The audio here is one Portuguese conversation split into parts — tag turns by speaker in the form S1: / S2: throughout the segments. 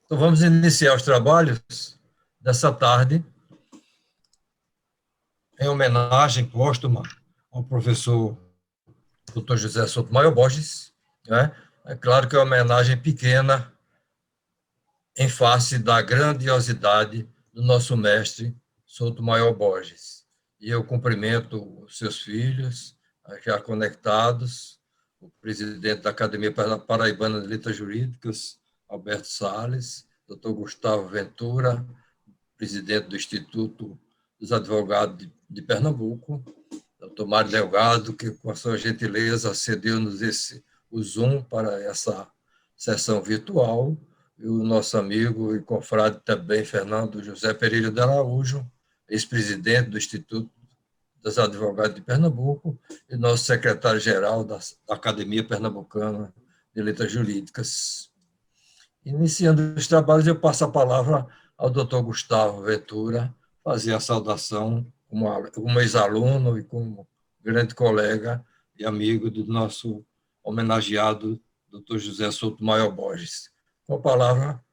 S1: Então, vamos iniciar os trabalhos dessa tarde, em homenagem póstuma ao professor Dr. José Sotomayor Borges, né? É claro que é uma homenagem pequena em face da grandiosidade do nosso mestre Sotomayor Borges. E eu cumprimento os seus filhos, já conectados, o presidente da Academia Paraibana de Letras Jurídicas, Alberto Salles, doutor Gustavo Ventura, presidente do Instituto dos Advogados de Pernambuco, doutor Mário Delgado, que, com a sua gentileza, cedeu-nos o Zoom para essa sessão virtual, e o nosso amigo e confrade também, Fernando José Pereira de Araújo, ex-presidente do Instituto dos Advogados de Pernambuco e nosso secretário-geral da Academia Pernambucana de Letras Jurídicas. Iniciando os trabalhos, eu passo a palavra ao doutor Gustavo Ventura, fazer a saudação como ex-aluno e como grande colega e amigo do nosso homenageado doutor José Sotomayor Borges. Com a palavra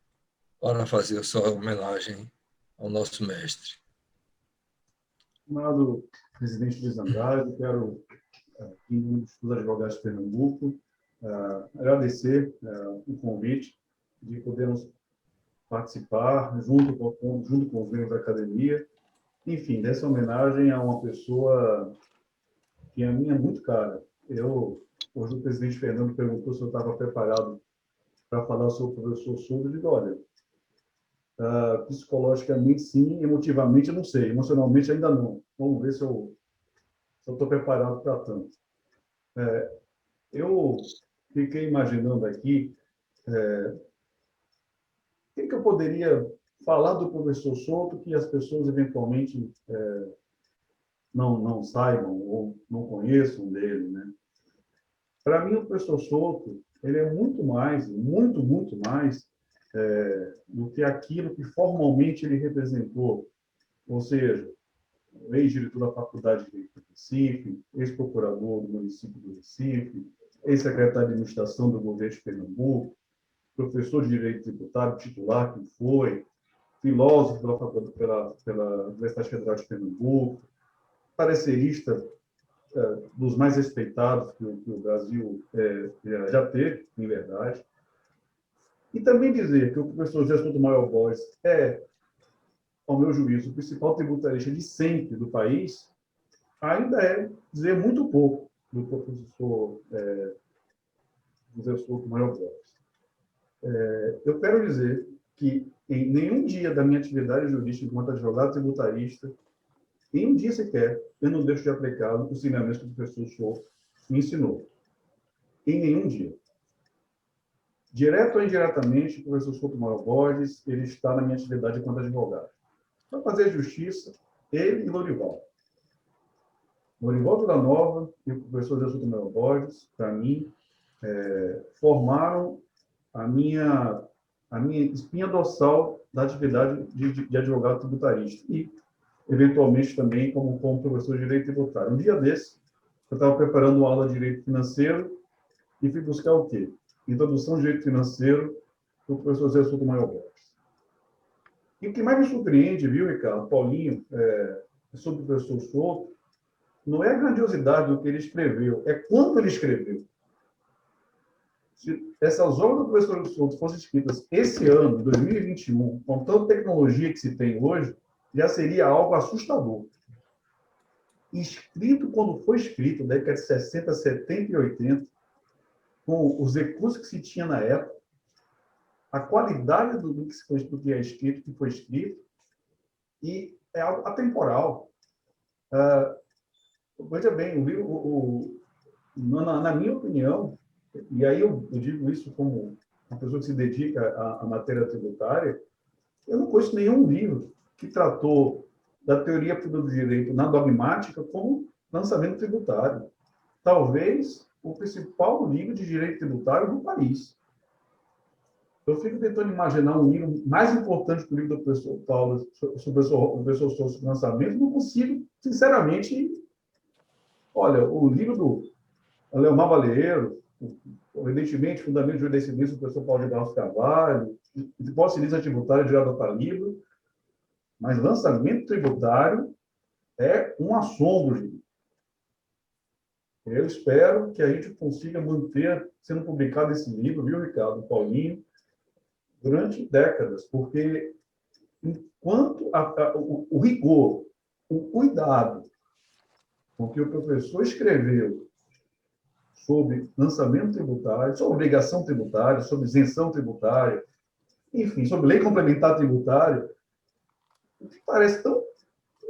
S1: para fazer a sua homenagem ao nosso mestre.
S2: Estimado presidente Luiz Andrade, quero, em nome dos advogados de Pernambuco, agradecer o convite de podermos participar junto com os membros da academia, enfim, dessa homenagem a uma pessoa que a mim é muito cara. Hoje o presidente Fernando perguntou se eu estava preparado para falar sobre o professor Souza, eu digo, olha, psicologicamente sim, emotivamente eu não sei, emocionalmente ainda não. Vamos ver se eu estou preparado para tanto. Eu fiquei imaginando aqui o que eu poderia falar do professor Souto que as pessoas eventualmente não saibam ou não conheçam dele, né? Para mim, o professor Souto, ele é muito mais, muito mais do que aquilo que formalmente ele representou, ou seja, ex-diretor da Faculdade de Direito do Recife, ex-procurador do município do Recife, ex-secretário de Administração do governo de Pernambuco, professor de Direito Tributário titular que foi, filósofo pela Universidade Federal de Pernambuco, parecerista dos mais respeitados que o Brasil já teve, em verdade. E também dizer que o professor José Sotomayor Borges é, ao meu juízo, o principal tributarista de sempre do país, ainda é dizer muito pouco do professor José Sotomayor Borges. Eu quero dizer que em nenhum dia da minha atividade jurídica enquanto advogado tributarista, em um dia sequer, eu não deixo de aplicar os ensinamentos que o professor Souto me ensinou. Em nenhum dia. Direto ou indiretamente, o professor Sotomayor Borges, ele está na minha atividade enquanto advogado. Para fazer justiça, ele e Lorival. Lorival Villanova e o professor José Sotomayor Borges, para mim, formaram a minha espinha dorsal da atividade de advogado tributarista e, eventualmente, também como professor de direito tributário. Um dia desse, eu estava preparando uma aula de direito financeiro e fui buscar o quê? Introdução de direito financeiro do professor José Sotomayor Borges. E o que mais me surpreende, viu, Ricardo, Paulinho, sobre o professor Souto, não é a grandiosidade do que ele escreveu, é quando ele escreveu. Se essas obras do professor Souto fossem escritas esse ano, 2021, com tanta tecnologia que se tem hoje, já seria algo assustador. Escrito quando foi escrito, na década de 60, 70 e 80, com os recursos que se tinha na época, a qualidade do que é escrito, que foi escrito, e é algo atemporal. Veja bem, na minha opinião, e aí eu digo isso como uma pessoa que se dedica à matéria tributária, eu não conheço nenhum livro que tratou da teoria do direito na dogmática como lançamento tributário. Talvez o principal livro de direito tributário do país. Eu fico tentando imaginar um livro mais importante que o livro do professor Paulo sobre o professor sobre lançamento, não consigo, sinceramente. Olha, o livro do Leomar Baleiro, evidentemente, Fundamento de Jurisprudência do professor Paulo de Barros Carvalho, hipótese de lista tributária de data livre, mas lançamento tributário é um assombro, gente. Eu espero que a gente consiga manter sendo publicado esse livro, viu, Ricardo, Paulinho, durante décadas, porque enquanto o rigor, o cuidado com que o professor escreveu sobre lançamento tributário, sobre obrigação tributária, sobre isenção tributária, enfim, sobre lei complementar tributária, parece tão,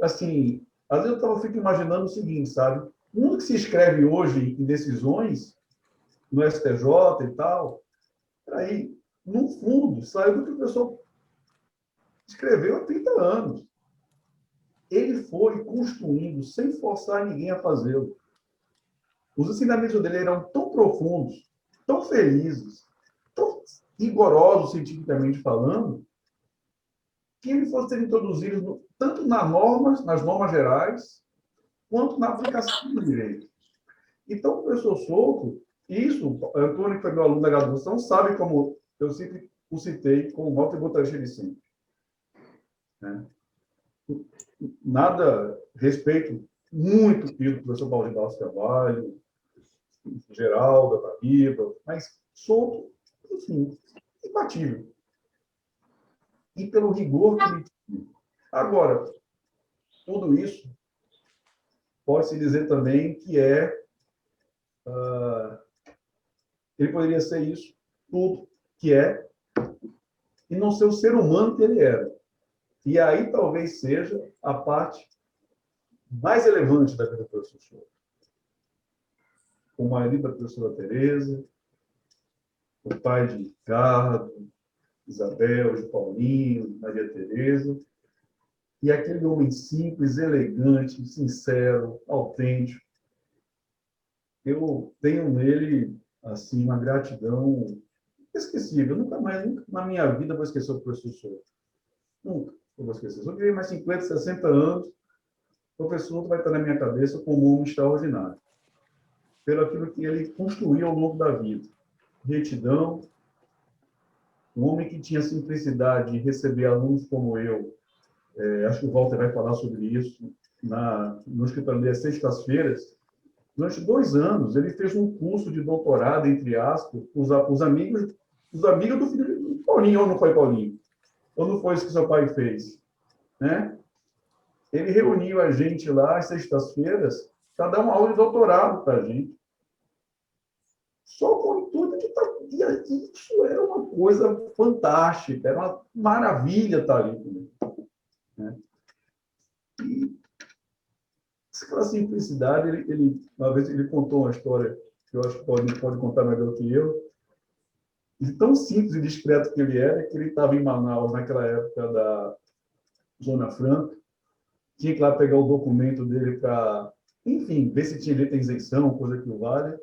S2: assim, às vezes eu fico imaginando o seguinte, sabe? O mundo que se escreve hoje em decisões, no STJ e tal, aí, no fundo, saiu do que o professor escreveu há 30 anos. Ele foi construindo, sem forçar ninguém a fazê-lo. Os ensinamentos dele eram tão profundos, tão felizes, tão rigorosos, cientificamente falando, que ele fosse ser introduzido tanto nas normas gerais, quanto na aplicação do direito. Então, o professor Souto, isso, Antônio, que foi meu aluno da graduação, sabe como eu sempre o citei como o maior tributarista de sempre. Né? Nada, respeito muito pelo professor Paulo de Barros Carvalho, Geraldo, Ataíba, mas Souto, enfim, imbatível. E pelo rigor que ele tinha. Agora, tudo isso pode-se dizer também que ele poderia ser isso, tudo que é, e não ser o ser humano que ele era. E aí talvez seja a parte mais relevante da vida do professor Souto. O marido da professora Tereza, o pai de Ricardo, Isabel, de Paulinho, Maria Tereza, e aquele homem simples, elegante, sincero, autêntico. Eu tenho nele assim uma gratidão inesquecível. Nunca mais, nunca na minha vida vou esquecer o professor Souto. Nunca vou esquecer. Se eu viver mais 50, 60 anos, o professor Souto vai estar na minha cabeça como um homem extraordinário. Pelo aquilo que ele construiu ao longo da vida. Retidão, um homem que tinha simplicidade de receber alunos como eu. Acho que o Walter vai falar sobre isso no escritório das sextas-feiras. Durante 2 anos, ele fez um curso de doutorado, entre aspas, os amigos do filho do Paulinho, ou não foi, Paulinho? Ou não foi isso que seu pai fez? Né? Ele reuniu a gente lá às sextas-feiras para dar uma aula de doutorado para a gente. Só com o intuito de isso era uma coisa fantástica, era uma maravilha estar ali. Né? E aquela simplicidade, uma vez ele contou uma história que eu acho que pode contar melhor do que eu, de tão simples e discreto que ele era, que ele estava em Manaus, naquela época da Zona Franca, tinha que ir lá pegar o documento dele para, enfim, ver se tinha direito à isenção, coisa que o vale.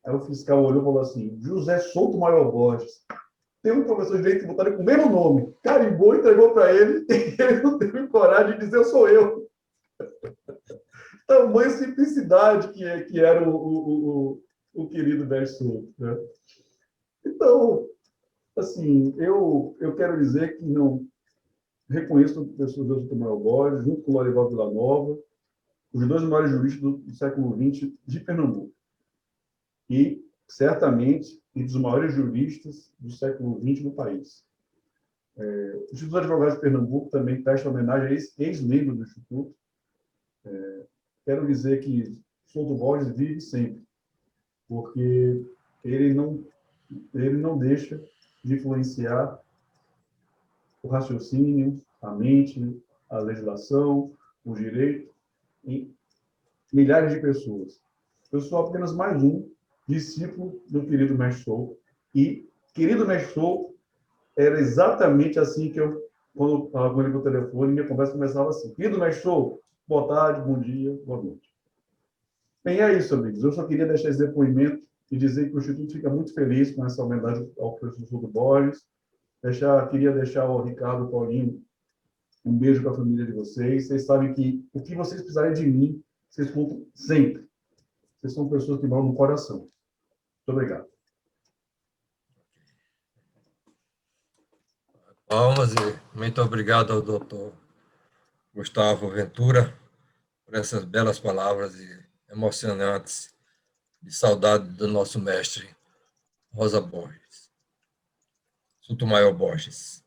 S2: Aí o fiscal olhou e falou assim: José Souto Maior Borges, tem um professor de direito tributário com o mesmo nome. Carimbou, entregou para ele, e ele não teve coragem de dizer: eu sou eu. Tamanha simplicidade que era o querido mestre Souto. Né? Então, assim, eu quero dizer que não reconheço o professor José Souto Maior Borges, junto com o Lorival Villanova, os 2 maiores juristas do século XX de Pernambuco. E, certamente, um dos maiores juristas do século XX no país. O Instituto dos Advogados de Pernambuco também presta homenagem a esse ex-membro do Instituto. Quero dizer que Souto Borges vive sempre, porque ele não deixa de influenciar o raciocínio, a mente, a legislação, o direito, em milhares de pessoas. Eu sou apenas mais um discípulo do querido mestre Souto, e querido mestre Souto era exatamente assim que eu, quando eu falava com ele no telefone, minha conversa começava assim: querido mestre Souto, boa tarde, bom dia, boa noite. Bem, é isso, amigos. Eu só queria deixar esse depoimento e dizer que o Instituto fica muito feliz com essa homenagem ao professor Souto Borges. Queria deixar ao Ricardo, Paulinho, um beijo para a família de vocês. Vocês sabem que o que vocês precisarem de mim, vocês contam sempre. Vocês são pessoas que moram no coração. Muito obrigado.
S1: Palmas e muito obrigado ao doutor Gustavo Ventura por essas belas palavras e emocionantes de saudade do nosso mestre Rosa Borges, Sotomayor Borges.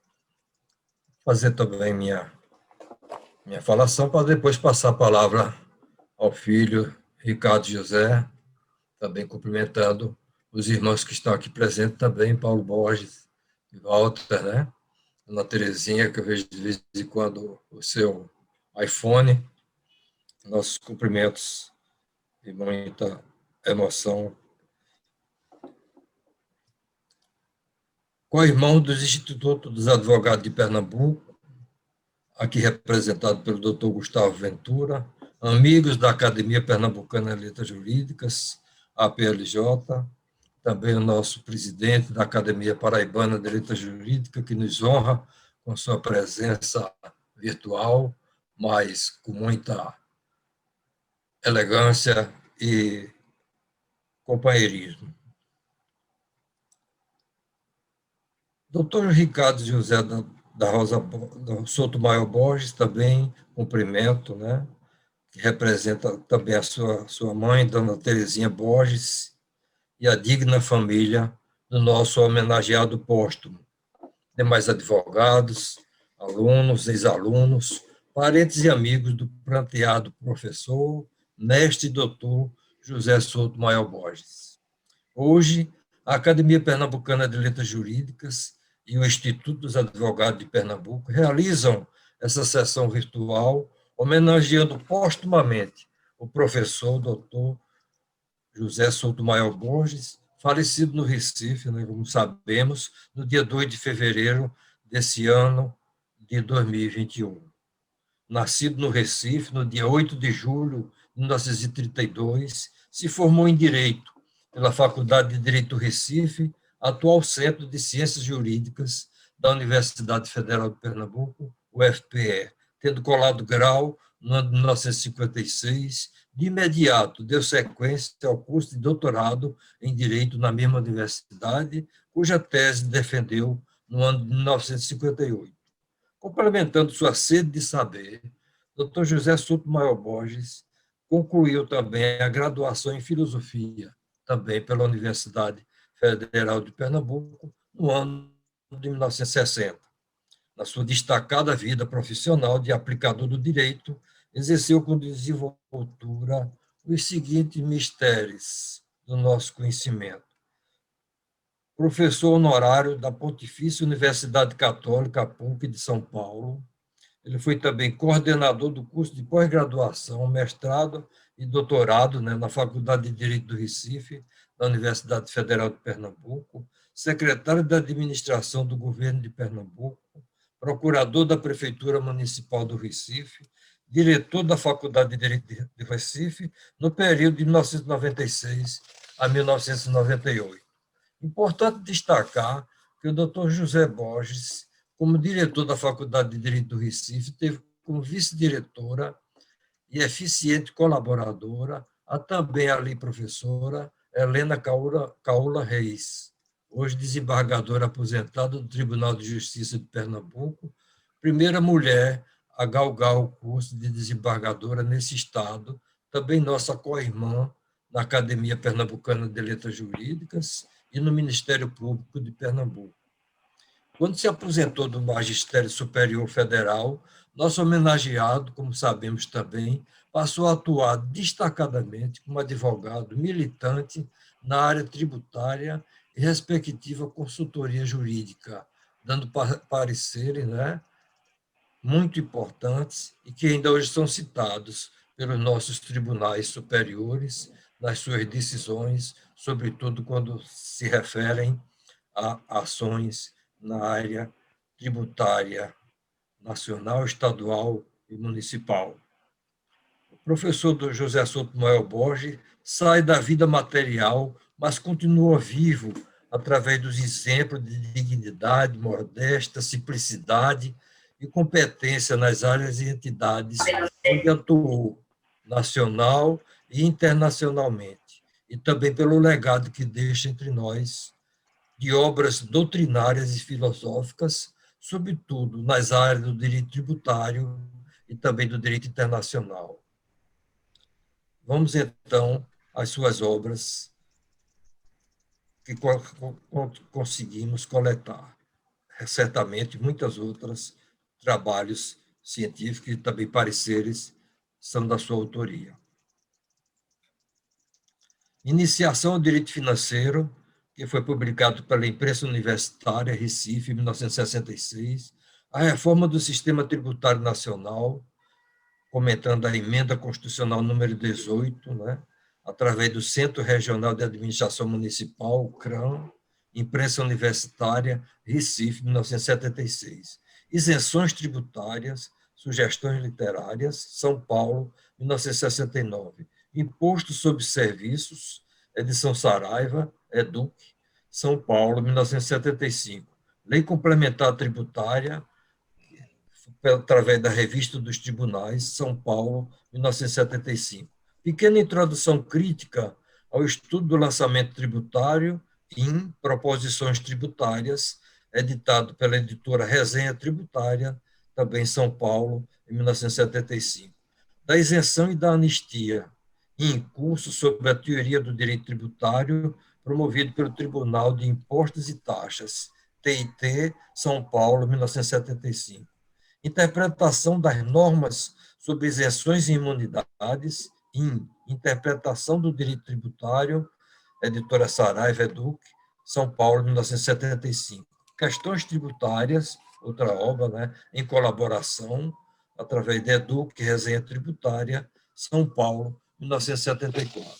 S1: Fazer também minha falação para depois passar a palavra ao filho Ricardo José, também cumprimentando os irmãos que estão aqui presentes também, Paulo Borges e Walter, né? Dona Terezinha, que eu vejo de vez em quando o seu iPhone. Nossos cumprimentos e muita emoção. Co-irmão dos Institutos dos Advogados de Pernambuco, aqui representado pelo doutor Gustavo Ventura, amigos da Academia Pernambucana de Letras Jurídicas, APLJ, também o nosso presidente da Academia Paraibana de Letras Jurídicas, que nos honra com sua presença virtual, mas com muita elegância e companheirismo. Doutor Ricardo José da Rosa Sotomayor Borges, também cumprimento, né? Que representa também a sua mãe, Dona Terezinha Borges, e a digna família do nosso homenageado póstumo. Demais advogados, alunos, ex-alunos, parentes e amigos do pranteado professor, mestre e doutor José Sotomayor Borges. Hoje, a Academia Pernambucana de Letras Jurídicas e o Instituto dos Advogados de Pernambuco realizam essa sessão virtual homenageando póstumamente o professor doutor José Sotomayor Borges, falecido no Recife, né, como sabemos, no dia 2 de fevereiro desse ano de 2021. Nascido no Recife, no dia 8 de julho de 1932, se formou em Direito pela Faculdade de Direito do Recife, atual Centro de Ciências Jurídicas da Universidade Federal de Pernambuco, UFPE, tendo colado grau no ano de 1956. De imediato, deu sequência ao curso de doutorado em Direito na mesma universidade, cuja tese defendeu no ano de 1958. Complementando sua sede de saber, Dr. José Sotomayor Borges concluiu também a graduação em Filosofia, também pela Universidade Federal de Pernambuco, no ano de 1960. Na sua destacada vida profissional de aplicador do direito, exerceu com desenvoltura os seguintes mistérios do nosso conhecimento: professor honorário da Pontifícia Universidade Católica PUC de São Paulo. Ele foi também coordenador do curso de pós-graduação, mestrado e doutorado, né, na Faculdade de Direito do Recife, da Universidade Federal de Pernambuco, secretário da Administração do Governo de Pernambuco, procurador da Prefeitura Municipal do Recife, diretor da Faculdade de Direito de Recife, no período de 1996 a 1998. Importante destacar que o doutor José Borges, como diretor da Faculdade de Direito do Recife, teve como vice-diretora e eficiente colaboradora a também ali professora Helena Caula Reis, hoje desembargadora aposentada do Tribunal de Justiça de Pernambuco, primeira mulher a galgar o curso de desembargadora nesse estado, também nossa co-irmã na Academia Pernambucana de Letras Jurídicas e no Ministério Público de Pernambuco. Quando se aposentou do Magistério Superior Federal, nosso homenageado, como sabemos também, passou a atuar destacadamente como advogado militante na área tributária e respectiva consultoria jurídica, dando pareceres, né, muito importantes e que ainda hoje são citados pelos nossos tribunais superiores nas suas decisões, sobretudo quando se referem a ações na área tributária nacional, estadual e municipal. O professor José Sotomayor Borges sai da vida material, mas continua vivo através dos exemplos de dignidade, modéstia, simplicidade e competência nas áreas e entidades onde atuou, nacional e internacionalmente, e também pelo legado que deixa entre nós de obras doutrinárias e filosóficas, sobretudo nas áreas do direito tributário e também do direito internacional. Vamos, então, às suas obras que conseguimos coletar. Certamente, muitas outras trabalhos científicos e também pareceres são da sua autoria. Iniciação ao Direito Financeiro, que foi publicado pela Imprensa Universitária, Recife, em 1966, a reforma do Sistema Tributário Nacional, comentando a emenda constitucional número 18, né, através do Centro Regional de Administração Municipal, o CRAM, Imprensa Universitária, Recife, 1976. Isenções tributárias, sugestões literárias, São Paulo, 1969. Imposto sobre Serviços, edição Saraiva, Educ, São Paulo, 1975. Lei Complementar Tributária, através da Revista dos Tribunais, São Paulo, 1975. Pequena introdução crítica ao estudo do lançamento tributário em Proposições Tributárias, editado pela editora Resenha Tributária, também São Paulo, em 1975. Da isenção e da anistia, em curso sobre a teoria do direito tributário, promovido pelo Tribunal de Impostos e Taxas, TIT, São Paulo, 1975. Interpretação das normas sobre isenções e imunidades, Interpretação do Direito Tributário, editora Saraiva, Educ, São Paulo, 1975. Questões Tributárias, outra obra, né, em colaboração, através da Educ, Resenha Tributária, São Paulo, 1974.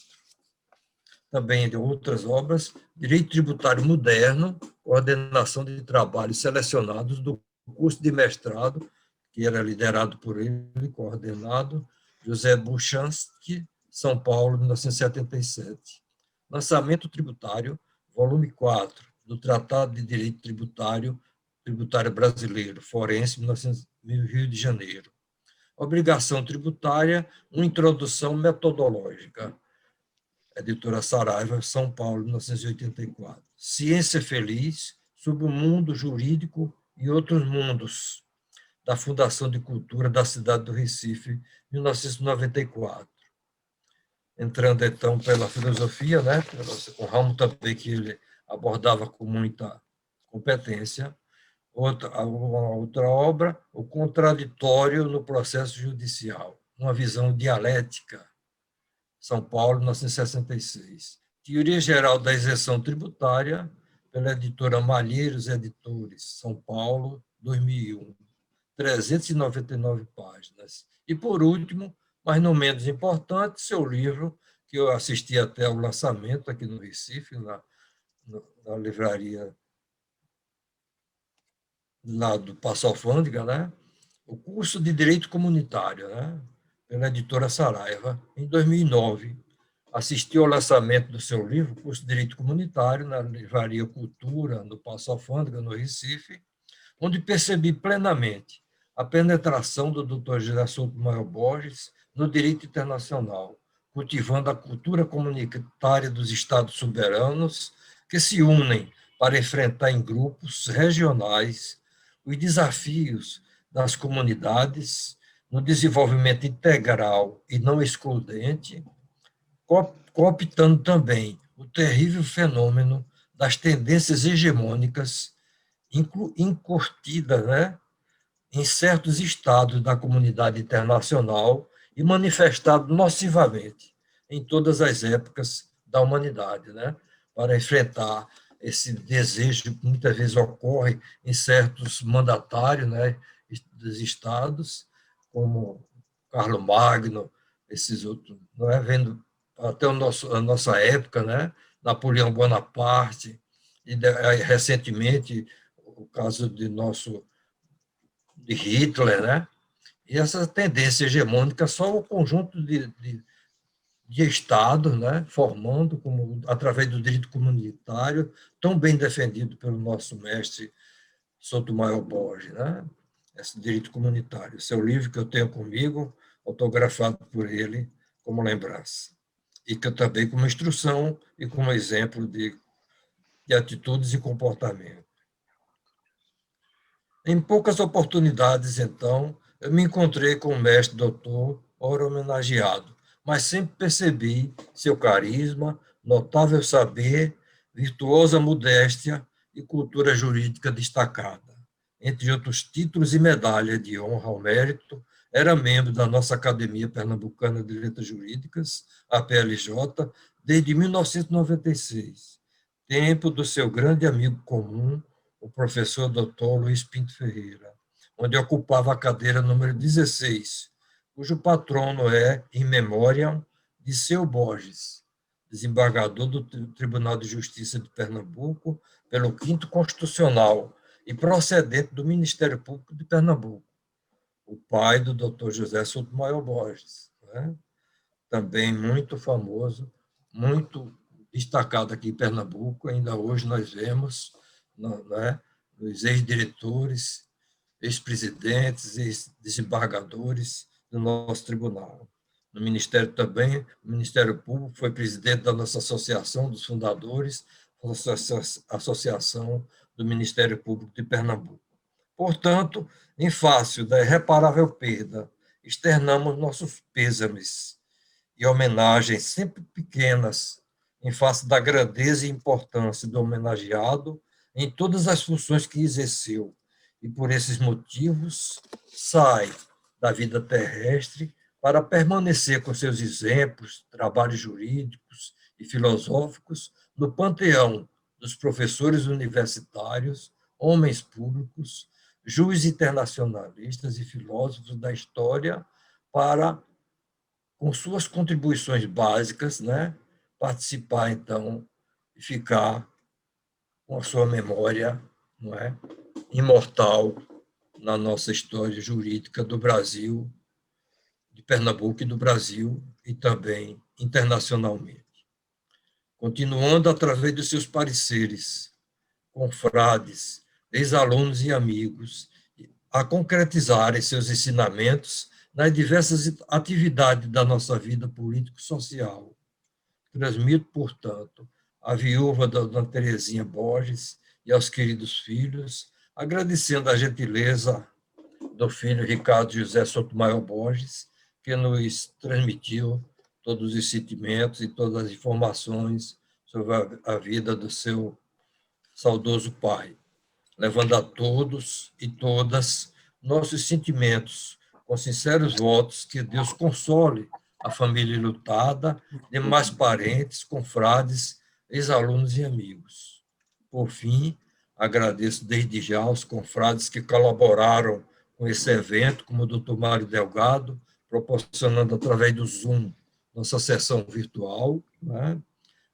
S1: Também de outras obras, Direito Tributário Moderno, coordenação de trabalhos selecionados do curso de mestrado, que era liderado por ele, coordenado, José Buchansky, São Paulo, 1977. Lançamento tributário, volume 4, do Tratado de Direito Tributário, Tributário Brasileiro, Forense, Rio de Janeiro. Obrigação tributária, uma introdução metodológica, editora Saraiva, São Paulo, 1984. Ciência Feliz, sobre o mundo jurídico e outros mundos, da Fundação de Cultura da cidade do Recife, 1994. Entrando, então, pela filosofia, né, com o ramo também que ele abordava com muita competência. Outra obra, O Contraditório no Processo Judicial, uma visão dialética, São Paulo, 1966. Teoria Geral da Isenção Tributária, pela editora Malheiros Editores, São Paulo, 2001. 399 páginas. E, por último, mas não menos importante, seu livro, que eu assisti até ao lançamento aqui no Recife, na livraria lá do Passo Alfândega, né? O curso de Direito Comunitário, né? Pela editora Saraiva, em 2009. Assisti ao lançamento do seu livro, Curso de Direito Comunitário, na livraria Cultura, no Passo Alfândega, no Recife, onde percebi plenamente a penetração do Dr. José Sotomayor Borges no direito internacional, cultivando a cultura comunitária dos Estados soberanos que se unem para enfrentar em grupos regionais os desafios das comunidades no desenvolvimento integral e não excludente, cooptando também o terrível fenômeno das tendências hegemônicas incutida, né, em certos estados da comunidade internacional e manifestado nocivamente em todas as épocas da humanidade, né, para enfrentar esse desejo que muitas vezes ocorre em certos mandatários, né, dos estados, como Carlos Magno, esses outros, não é, vendo até a nossa época, né, Napoleão Bonaparte, e recentemente o caso de Hitler, né? E essa tendência hegemônica só o conjunto de estados, né, formando como através do direito comunitário, tão bem defendido pelo nosso mestre Sotomayor Borges, né? Esse direito comunitário, seu livro que eu tenho comigo, autografado por ele como lembrança, e que eu também como instrução e como exemplo de atitudes e comportamento. Em poucas oportunidades, então, eu me encontrei com o mestre doutor, ora homenageado, mas sempre percebi seu carisma, notável saber, virtuosa modéstia e cultura jurídica destacada. Entre outros títulos e medalhas de honra ao mérito, era membro da nossa Academia Pernambucana de Letras Jurídicas, a PLJ, desde 1996, tempo do seu grande amigo comum, o professor Dr. Luiz Pinto Ferreira, onde ocupava a cadeira número 16, cujo patrono é, in memoriam, de Seu Borges, desembargador do Tribunal de Justiça de Pernambuco, pelo 5º Constitucional e procedente do Ministério Público de Pernambuco, o pai do Dr. José Sotomayor Borges, né? Também muito famoso, muito destacado aqui em Pernambuco. Ainda hoje nós vemos, né, os ex-diretores, ex-presidentes, ex-desembargadores do nosso tribunal. No Ministério também, o Ministério Público foi presidente da nossa associação dos fundadores, Associação do Ministério Público de Pernambuco. Portanto, em face da irreparável perda, externamos nossos pêsames e homenagens sempre pequenas em face da grandeza e importância do homenageado em todas as funções que exerceu, e por esses motivos sai da vida terrestre para permanecer com seus exemplos, trabalhos jurídicos e filosóficos no panteão dos professores universitários, homens públicos, juízes internacionalistas e filósofos da história, para, com suas contribuições básicas, né, participar, então, e ficar com a sua memória, não é, imortal na nossa história jurídica do Brasil, de Pernambuco e do Brasil, e também internacionalmente. Continuando através dos seus pareceres, confrades, ex-alunos e amigos, a concretizarem seus ensinamentos nas diversas atividades da nossa vida político-social. Transmito, portanto, à viúva da Dona Terezinha Borges e aos queridos filhos, agradecendo a gentileza do filho Ricardo José Sotomayor Borges, que nos transmitiu todos os sentimentos e todas as informações sobre a vida do seu saudoso pai, levando a todos e todas nossos sentimentos, com sinceros votos que Deus console a família lutada, demais parentes, confrades, ex-alunos e amigos. Por fim, agradeço desde já aos confrades que colaboraram com esse evento, como o Dr. Mário Delgado, proporcionando através do Zoom nossa sessão virtual, né?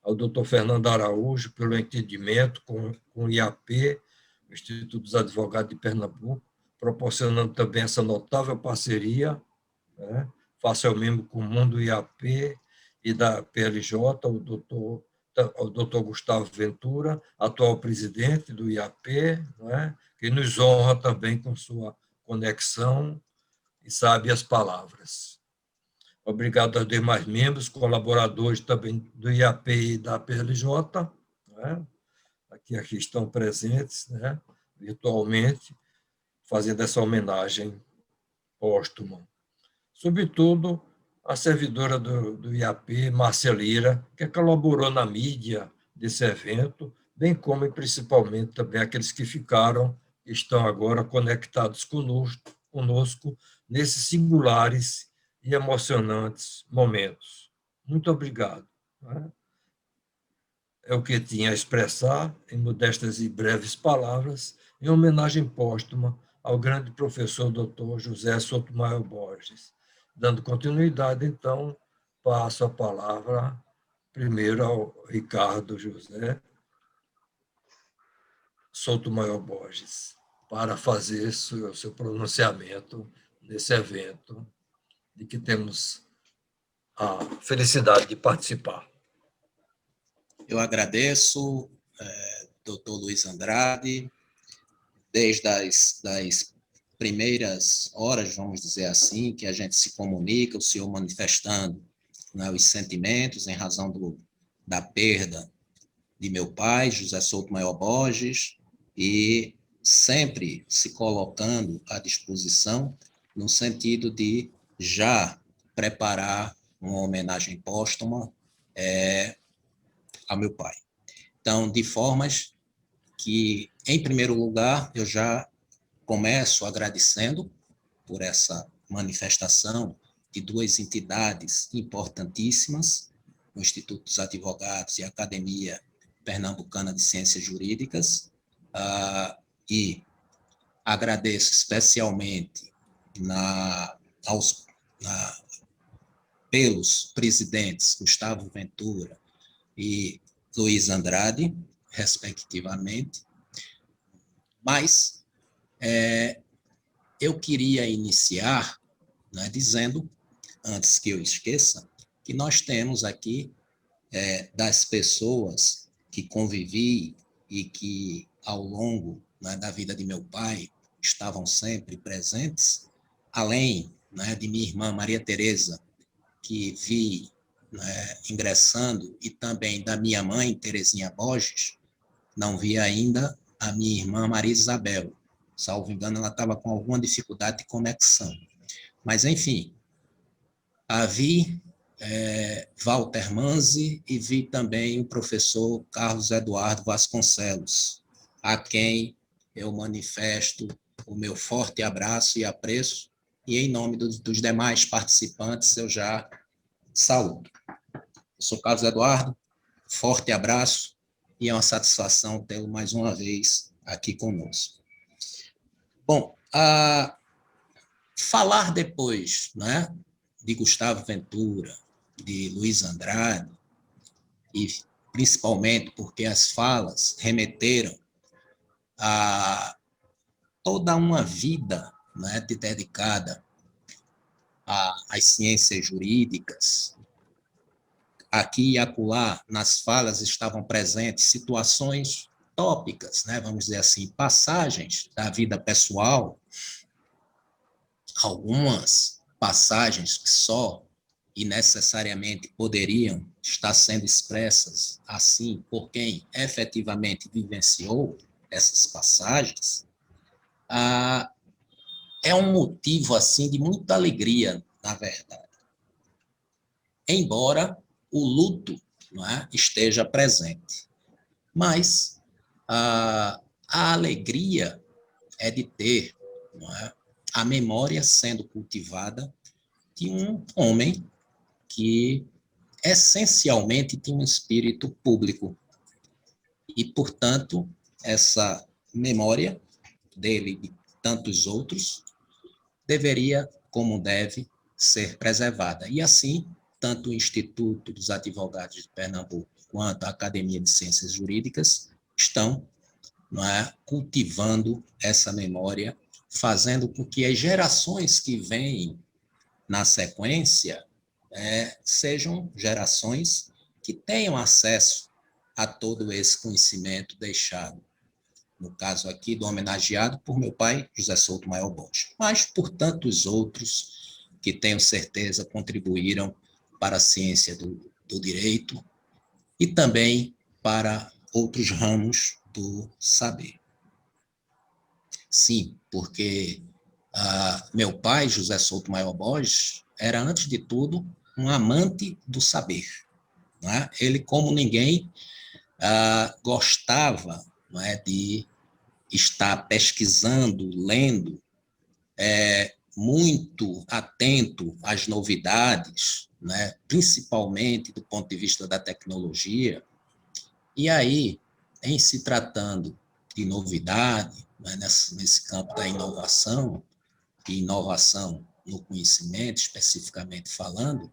S1: Ao Dr. Fernando Araújo, pelo entendimento com o IAP, o Instituto dos Advogados de Pernambuco, proporcionando também essa notável parceria, né? Faço eu mesmo com o Mundo IAP e da PLJ, o doutor Gustavo Ventura, atual presidente do IAP, né? Que nos honra também com sua conexão e sabe as palavras. Obrigado aos demais membros, colaboradores também do IAP e da PLJ, né? Aqui estão presentes, né? Virtualmente, fazendo essa homenagem póstuma. Sobretudo, a servidora do IAP, Márcia Lira, que colaborou na mídia desse evento, bem como e principalmente também aqueles que ficaram, estão agora conectados conosco nesses singulares e emocionantes momentos. Muito obrigado. É o que tinha a expressar, em modestas e breves palavras, em homenagem póstuma ao grande professor Dr. José Sotomayor Borges. Dando continuidade, então, passo a palavra primeiro ao Ricardo José Sotomayor Borges, para fazer seu pronunciamento nesse evento de que temos a felicidade de participar.
S3: Eu agradeço, doutor Luiz Andrade, desde das primeiras horas, vamos dizer assim, que a gente se comunica, o senhor manifestando, né, os sentimentos em razão da perda de meu pai, José Sotomayor Borges, e sempre se colocando à disposição no sentido de já preparar uma homenagem póstuma ao meu pai. Então, de formas que, em primeiro lugar, eu já começo agradecendo por essa manifestação de duas entidades importantíssimas, o Instituto dos Advogados e a Academia Pernambucana de Ciências Jurídicas, e agradeço especialmente pelos presidentes Gustavo Ventura e Luiz Andrade, respectivamente, mas eu queria iniciar, né, dizendo, antes que eu esqueça, que nós temos aqui, das pessoas que convivi e que, ao longo, né, da vida de meu pai, estavam sempre presentes, além, né, de minha irmã Maria Tereza, que vi, né, ingressando, e também da minha mãe, Terezinha Borges, não vi ainda a minha irmã Maria Isabel. Salvo engano, ela estava com alguma dificuldade de conexão. Mas, enfim, vi Walter Manzi e vi também o professor Carlos Eduardo Vasconcelos, a quem eu manifesto o meu forte abraço e apreço, e em nome dos demais participantes eu já saúdo. Professor Carlos Eduardo, forte abraço e é uma satisfação tê-lo mais uma vez aqui conosco. Bom, falar depois, né, de Gustavo Ventura, de Luiz Andrade, e principalmente porque as falas remeteram a toda uma vida, né, dedicada às ciências jurídicas. Aqui e acolá, nas falas, estavam presentes situações tópicas, né, vamos dizer assim, passagens da vida pessoal, algumas passagens que só e necessariamente poderiam estar sendo expressas assim por quem efetivamente vivenciou essas passagens, é um motivo assim de muita alegria, na verdade. Embora o luto, não é, esteja presente. Mas a alegria é de ter, não é, a memória sendo cultivada de um homem que essencialmente tinha um espírito público. E, portanto, essa memória dele e de tantos outros deveria, como deve, ser preservada. E assim, tanto o Instituto dos Advogados de Pernambuco quanto a Academia de Ciências Jurídicas estão, não é, cultivando essa memória, fazendo com que as gerações que vêm na sequência sejam gerações que tenham acesso a todo esse conhecimento deixado, no caso aqui do homenageado por meu pai, José Souto Maior Borges, mas por tantos outros que tenho certeza contribuíram para a ciência do direito e também para outros ramos do saber. Sim, porque meu pai, José Souto Maior Borges, era, antes de tudo, um amante do saber. Não é? Ele, como ninguém, gostava, não é, de estar pesquisando, lendo, muito atento às novidades, né, principalmente do ponto de vista da tecnologia. E aí, em se tratando de novidade, né, nesse campo da inovação, e inovação no conhecimento, especificamente falando,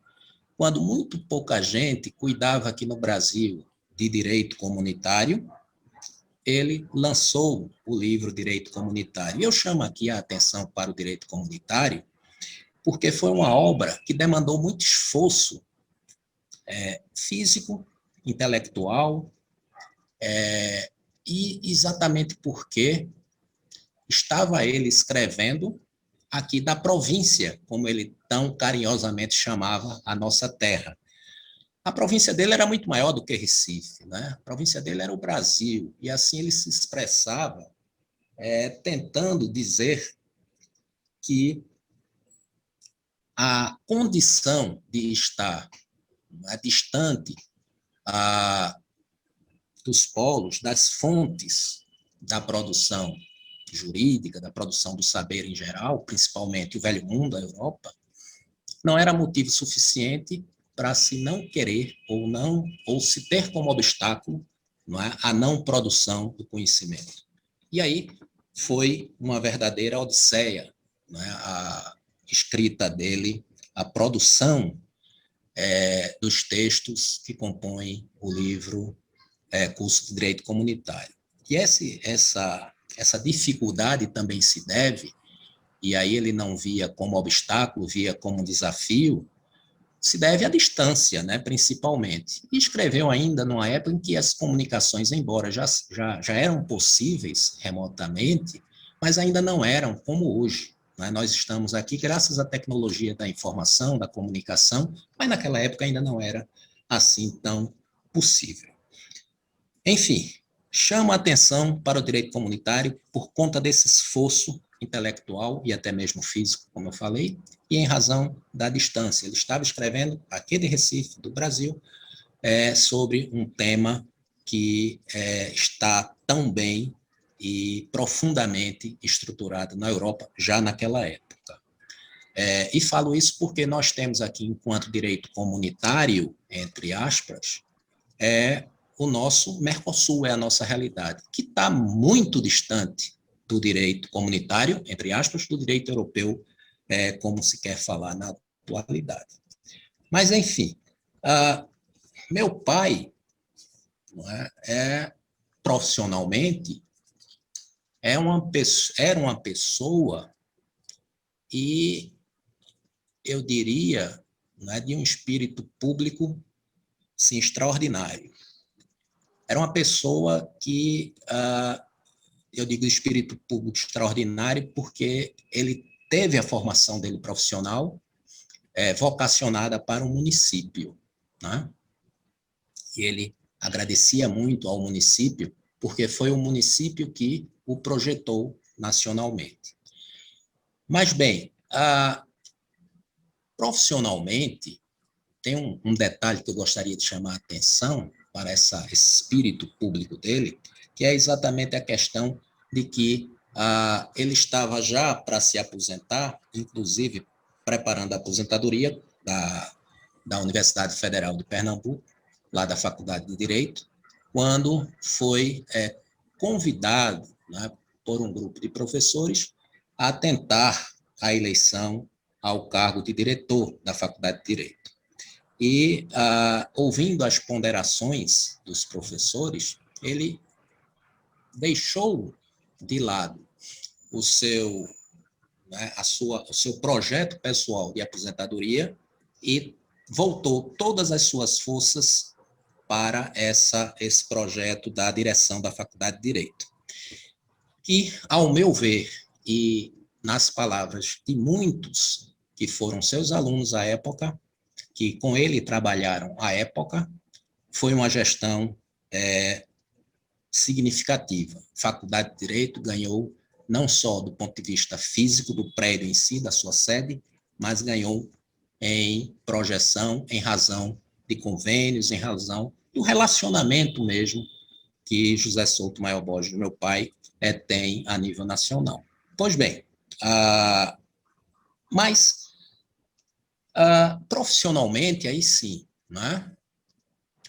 S3: quando muito pouca gente cuidava aqui no Brasil de direito comunitário, ele lançou o livro Direito Comunitário. E eu chamo aqui a atenção para o direito comunitário, porque foi uma obra que demandou muito esforço físico, intelectual, e exatamente porque estava ele escrevendo aqui da província, como ele tão carinhosamente chamava a nossa terra. A província dele era muito maior do que Recife, né? A província dele era o Brasil, e assim ele se expressava tentando dizer que a condição de estar distante dos polos, das fontes da produção jurídica, da produção do saber em geral, principalmente o velho mundo, a Europa, não era motivo suficiente para se não querer ou se ter como obstáculo, não é, a não produção do conhecimento. E aí foi uma verdadeira odisseia, não é, a escrita dele, a produção dos textos que compõem o livro Curso de Direito Comunitário. E essa dificuldade também se deve, e aí ele não via como obstáculo, via como desafio, se deve à distância, né, principalmente. E escreveu ainda numa época em que as comunicações, embora já eram possíveis remotamente, mas ainda não eram como hoje. Né? Nós estamos aqui graças à tecnologia da informação, da comunicação, mas naquela época ainda não era assim tão possível. Enfim, chama a atenção para o direito comunitário por conta desse esforço intelectual e até mesmo físico, como eu falei, e em razão da distância. Ele estava escrevendo aqui de Recife, do Brasil, sobre um tema que está tão bem e profundamente estruturado na Europa já naquela época. E falo isso porque nós temos aqui, enquanto direito comunitário, entre aspas, o nosso Mercosul, é a nossa realidade, que está muito distante do direito comunitário, entre aspas, do direito europeu, como se quer falar na atualidade. Mas, enfim, meu pai, profissionalmente, era uma pessoa, e eu diria, de um espírito público, sim, extraordinário. Era uma pessoa que, eu digo espírito público extraordinário, porque ele teve a formação dele profissional vocacionada para o município, né? E ele agradecia muito ao município, porque foi o município que o projetou nacionalmente. Mas, bem, profissionalmente, tem um detalhe que eu gostaria de chamar a atenção para esse espírito público dele, que é exatamente a questão de que ele estava já para se aposentar, inclusive preparando a aposentadoria da Universidade Federal de Pernambuco, lá da Faculdade de Direito, quando foi convidado, né, por um grupo de professores a tentar a eleição ao cargo de diretor da Faculdade de Direito. E, ouvindo as ponderações dos professores, ele deixou de lado o seu projeto pessoal de aposentadoria e voltou todas as suas forças para esse projeto da direção da Faculdade de Direito. Que, ao meu ver, e nas palavras de muitos que foram seus alunos à época, que com ele trabalharam à época, foi uma gestão significativa. A Faculdade de Direito ganhou não só do ponto de vista físico do prédio em si, da sua sede, mas ganhou em projeção, em razão de convênios, em razão do relacionamento mesmo que José Souto Maior Borges, meu pai, tem a nível nacional. Pois bem, mas profissionalmente, aí sim, né?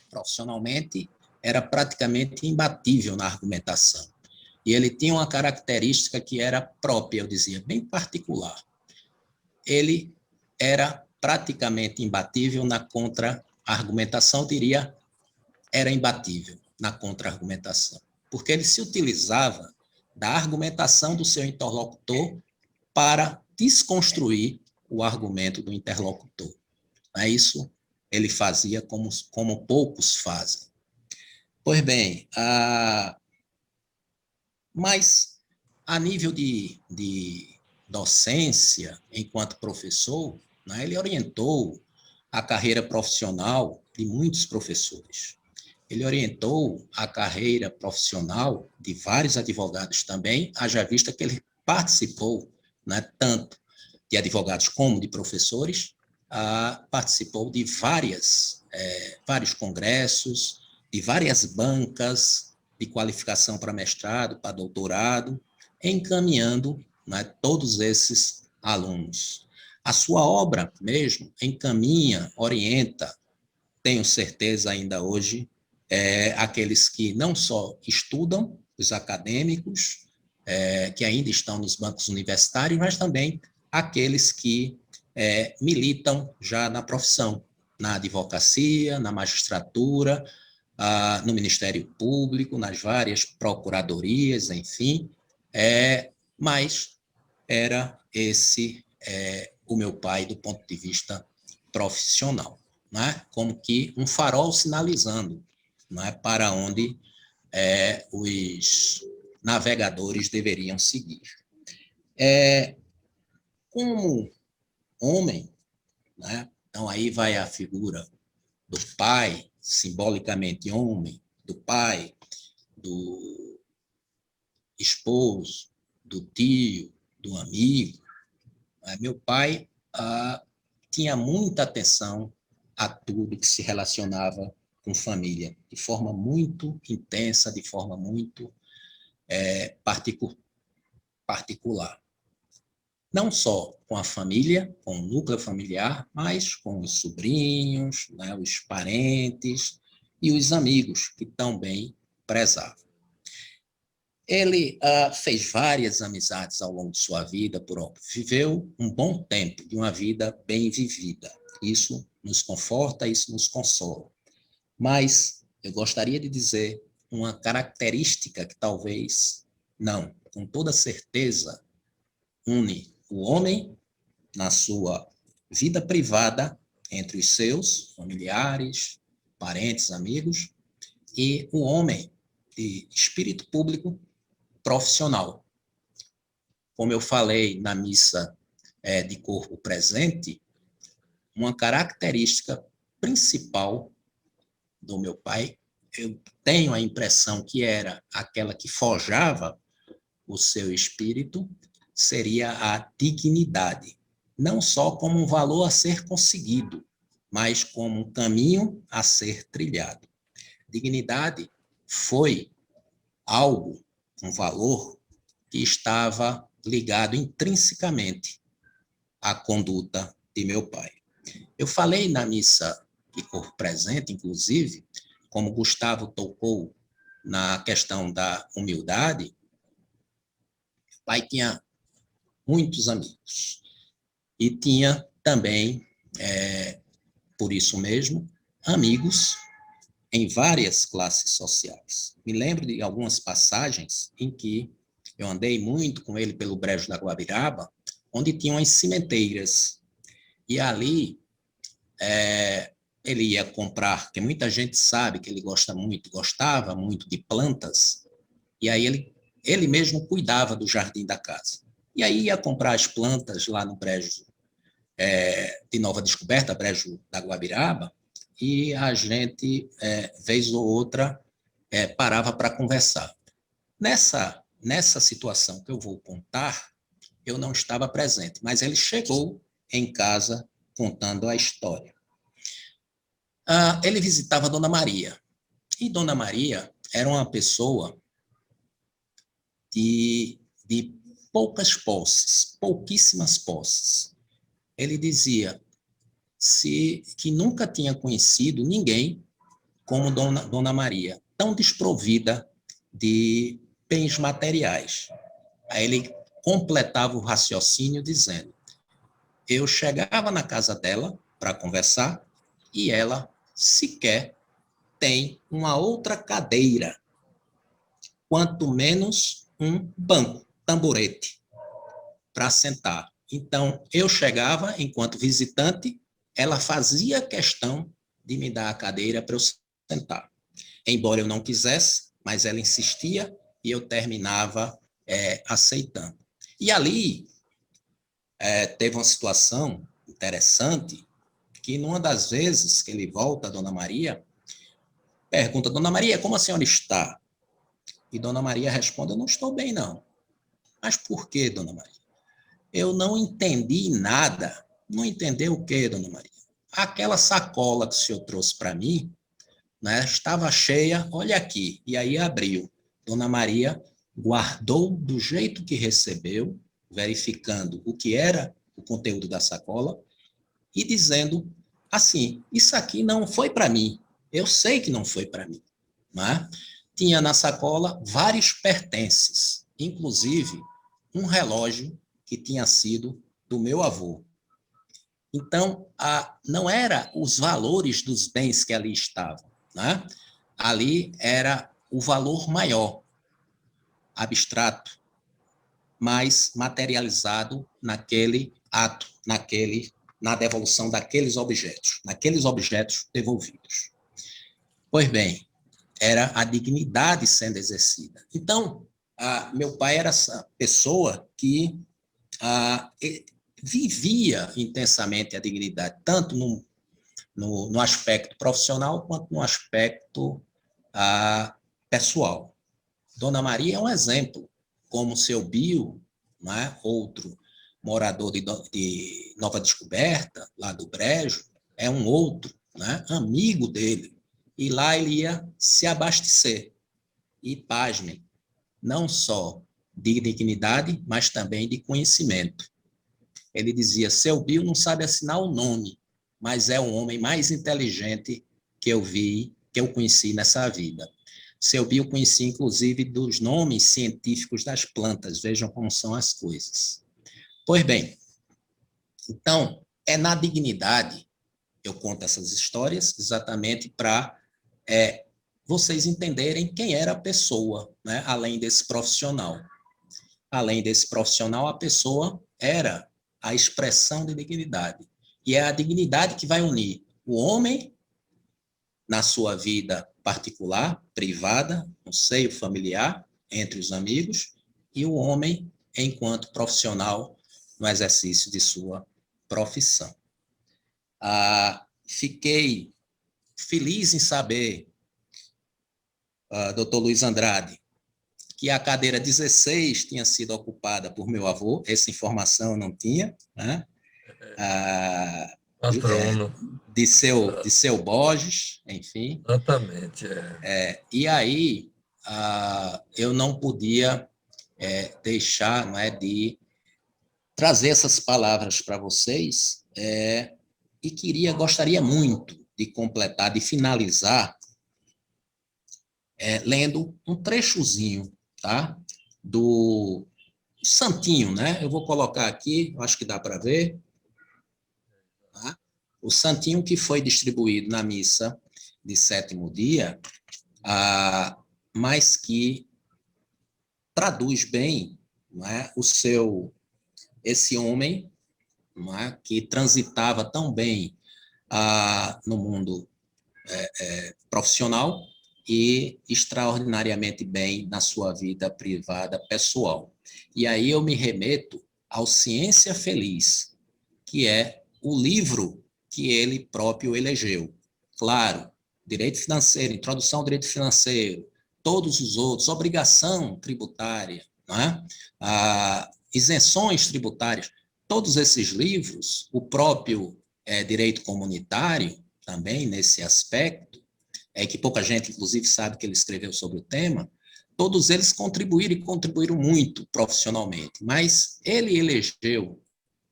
S3: Profissionalmente, era praticamente imbatível na argumentação. E ele tinha uma característica que era própria, eu dizia, bem particular. Ele era praticamente imbatível na contra-argumentação, diria, era imbatível na contra-argumentação, porque ele se utilizava da argumentação do seu interlocutor para desconstruir o argumento do interlocutor. Isso ele fazia como poucos fazem. Pois bem, mas a nível de docência, enquanto professor, ele orientou a carreira profissional de muitos professores. ele orientou a carreira profissional de vários advogados também, haja vista que ele participou, né, tanto de advogados como de professores, participou de vários congressos, de várias bancas de qualificação para mestrado, para doutorado, encaminhando, né, todos esses alunos. A sua obra mesmo encaminha, orienta, tenho certeza ainda hoje, aqueles que não só estudam, os acadêmicos, que ainda estão nos bancos universitários, mas também aqueles que militam já na profissão, na advocacia, na magistratura, no Ministério Público, nas várias procuradorias, enfim, mas era esse o meu pai do ponto de vista profissional, né? Como que um farol sinalizando, né, para onde os navegadores deveriam seguir. Como homem, né? Então aí vai a figura do pai, simbolicamente homem, do pai, do esposo, do tio, do amigo. Meu pai tinha muita atenção a tudo que se relacionava com família, de forma muito intensa, de forma muito particular. Não só com a família, com o núcleo familiar, mas com os sobrinhos, né, os parentes e os amigos que também prezava. Ele fez várias amizades ao longo de sua vida, viveu um bom tempo de uma vida bem vivida. Isso nos conforta, isso nos consola. Mas eu gostaria de dizer uma característica que talvez, não, com toda certeza, une o homem na sua vida privada, entre os seus familiares, parentes, amigos, e o homem de espírito público profissional. Como eu falei na missa de corpo presente, uma característica principal do meu pai, eu tenho a impressão que era aquela que forjava o seu espírito, seria a dignidade. Não só como um valor a ser conseguido, mas como um caminho a ser trilhado. Dignidade foi algo, um valor, que estava ligado intrinsecamente à conduta de meu pai. Eu falei na missa de corpo presente, inclusive, como Gustavo tocou na questão da humildade, o pai tinha muitos amigos e tinha também, por isso mesmo, amigos em várias classes sociais. Me lembro de algumas passagens em que eu andei muito com ele pelo Brejo da Guabiraba, onde tinham as cimenteiras. E ali ele ia comprar, porque muita gente sabe que ele gostava muito de plantas, e aí ele mesmo cuidava do jardim da casa. E aí ia comprar as plantas lá no Brejo de Nova Descoberta, Brejo da Guabiraba, e a gente, vez ou outra, parava para conversar. Nessa situação que eu vou contar, eu não estava presente, mas ele chegou em casa contando a história. Ele visitava Dona Maria, e Dona Maria era uma pessoa de poucas posses, pouquíssimas posses. Ele dizia que nunca tinha conhecido ninguém como Dona Maria, tão desprovida de bens materiais. Aí ele completava o raciocínio dizendo: eu chegava na casa dela para conversar e ela sequer tem uma outra cadeira, quanto menos um banco, tamborete, para sentar. Então, eu chegava enquanto visitante, ela fazia questão de me dar a cadeira para eu sentar. Embora eu não quisesse, mas ela insistia e eu terminava aceitando. E ali teve uma situação interessante, que numa das vezes que ele volta a Dona Maria, pergunta, Dona Maria, como a senhora está? E Dona Maria responde, eu não estou bem, não. Mas por quê, Dona Maria? Eu não entendi nada. Não entendeu o quê, Dona Maria? Aquela sacola que o senhor trouxe para mim, né, estava cheia, olha aqui. E aí abriu. Dona Maria guardou do jeito que recebeu, verificando o que era o conteúdo da sacola e dizendo assim, isso aqui não foi para mim. Eu sei que não foi para mim. Né? Tinha na sacola vários pertences, inclusive um relógio que tinha sido do meu avô. Então, não era os valores dos bens que ali estavam. Né? Ali era o valor maior, abstrato, mas materializado naquele ato, na devolução daqueles objetos devolvidos. Pois bem, era a dignidade sendo exercida. Então, meu pai era essa pessoa que vivia intensamente a dignidade, tanto no aspecto profissional quanto no aspecto pessoal. Dona Maria é um exemplo, como seu Bio, né, outro morador de Nova Descoberta, lá do Brejo, é um outro, né, amigo dele, e lá ele ia se abastecer. E, pasmem, não só de dignidade, mas também de conhecimento. Ele dizia, seu Bio não sabe assinar o nome, mas é o homem mais inteligente que eu vi, que eu conheci nessa vida. Seu Bio conhecia, inclusive, dos nomes científicos das plantas, vejam como são as coisas. Pois bem, então, é na dignidade, eu conto essas histórias exatamente para vocês entenderem quem era a pessoa, né? Além desse profissional. Além desse profissional, a pessoa era a expressão de dignidade. E é a dignidade que vai unir o homem na sua vida particular, privada, no seio familiar, entre os amigos, e o homem enquanto profissional no exercício de sua profissão. Fiquei feliz em saber, doutor Luiz Andrade, que a cadeira 16 tinha sido ocupada por meu avô, essa informação eu não tinha, né?
S1: Patrono.
S3: De seu Borges, enfim.
S1: Exatamente.
S3: E aí eu não podia deixar, não é, de trazer essas palavras para vocês e gostaria muito de completar, de finalizar, lendo um trechozinho, tá? Do Santinho, né? Eu vou colocar aqui, acho que dá para ver. Tá? O Santinho que foi distribuído na missa de sétimo dia, mas que traduz bem, não é, esse homem, não é, que transitava tão bem no mundo profissional e extraordinariamente bem na sua vida privada pessoal. E aí eu me remeto ao Ciência Feliz, que é o livro que ele próprio elegeu. Claro, direito financeiro, introdução ao direito financeiro, todos os outros, obrigação tributária, não é? Isenções tributárias, todos esses livros, o próprio direito comunitário, também nesse aspecto, que pouca gente, inclusive, sabe que ele escreveu sobre o tema, todos eles contribuíram e contribuíram muito profissionalmente, mas ele elegeu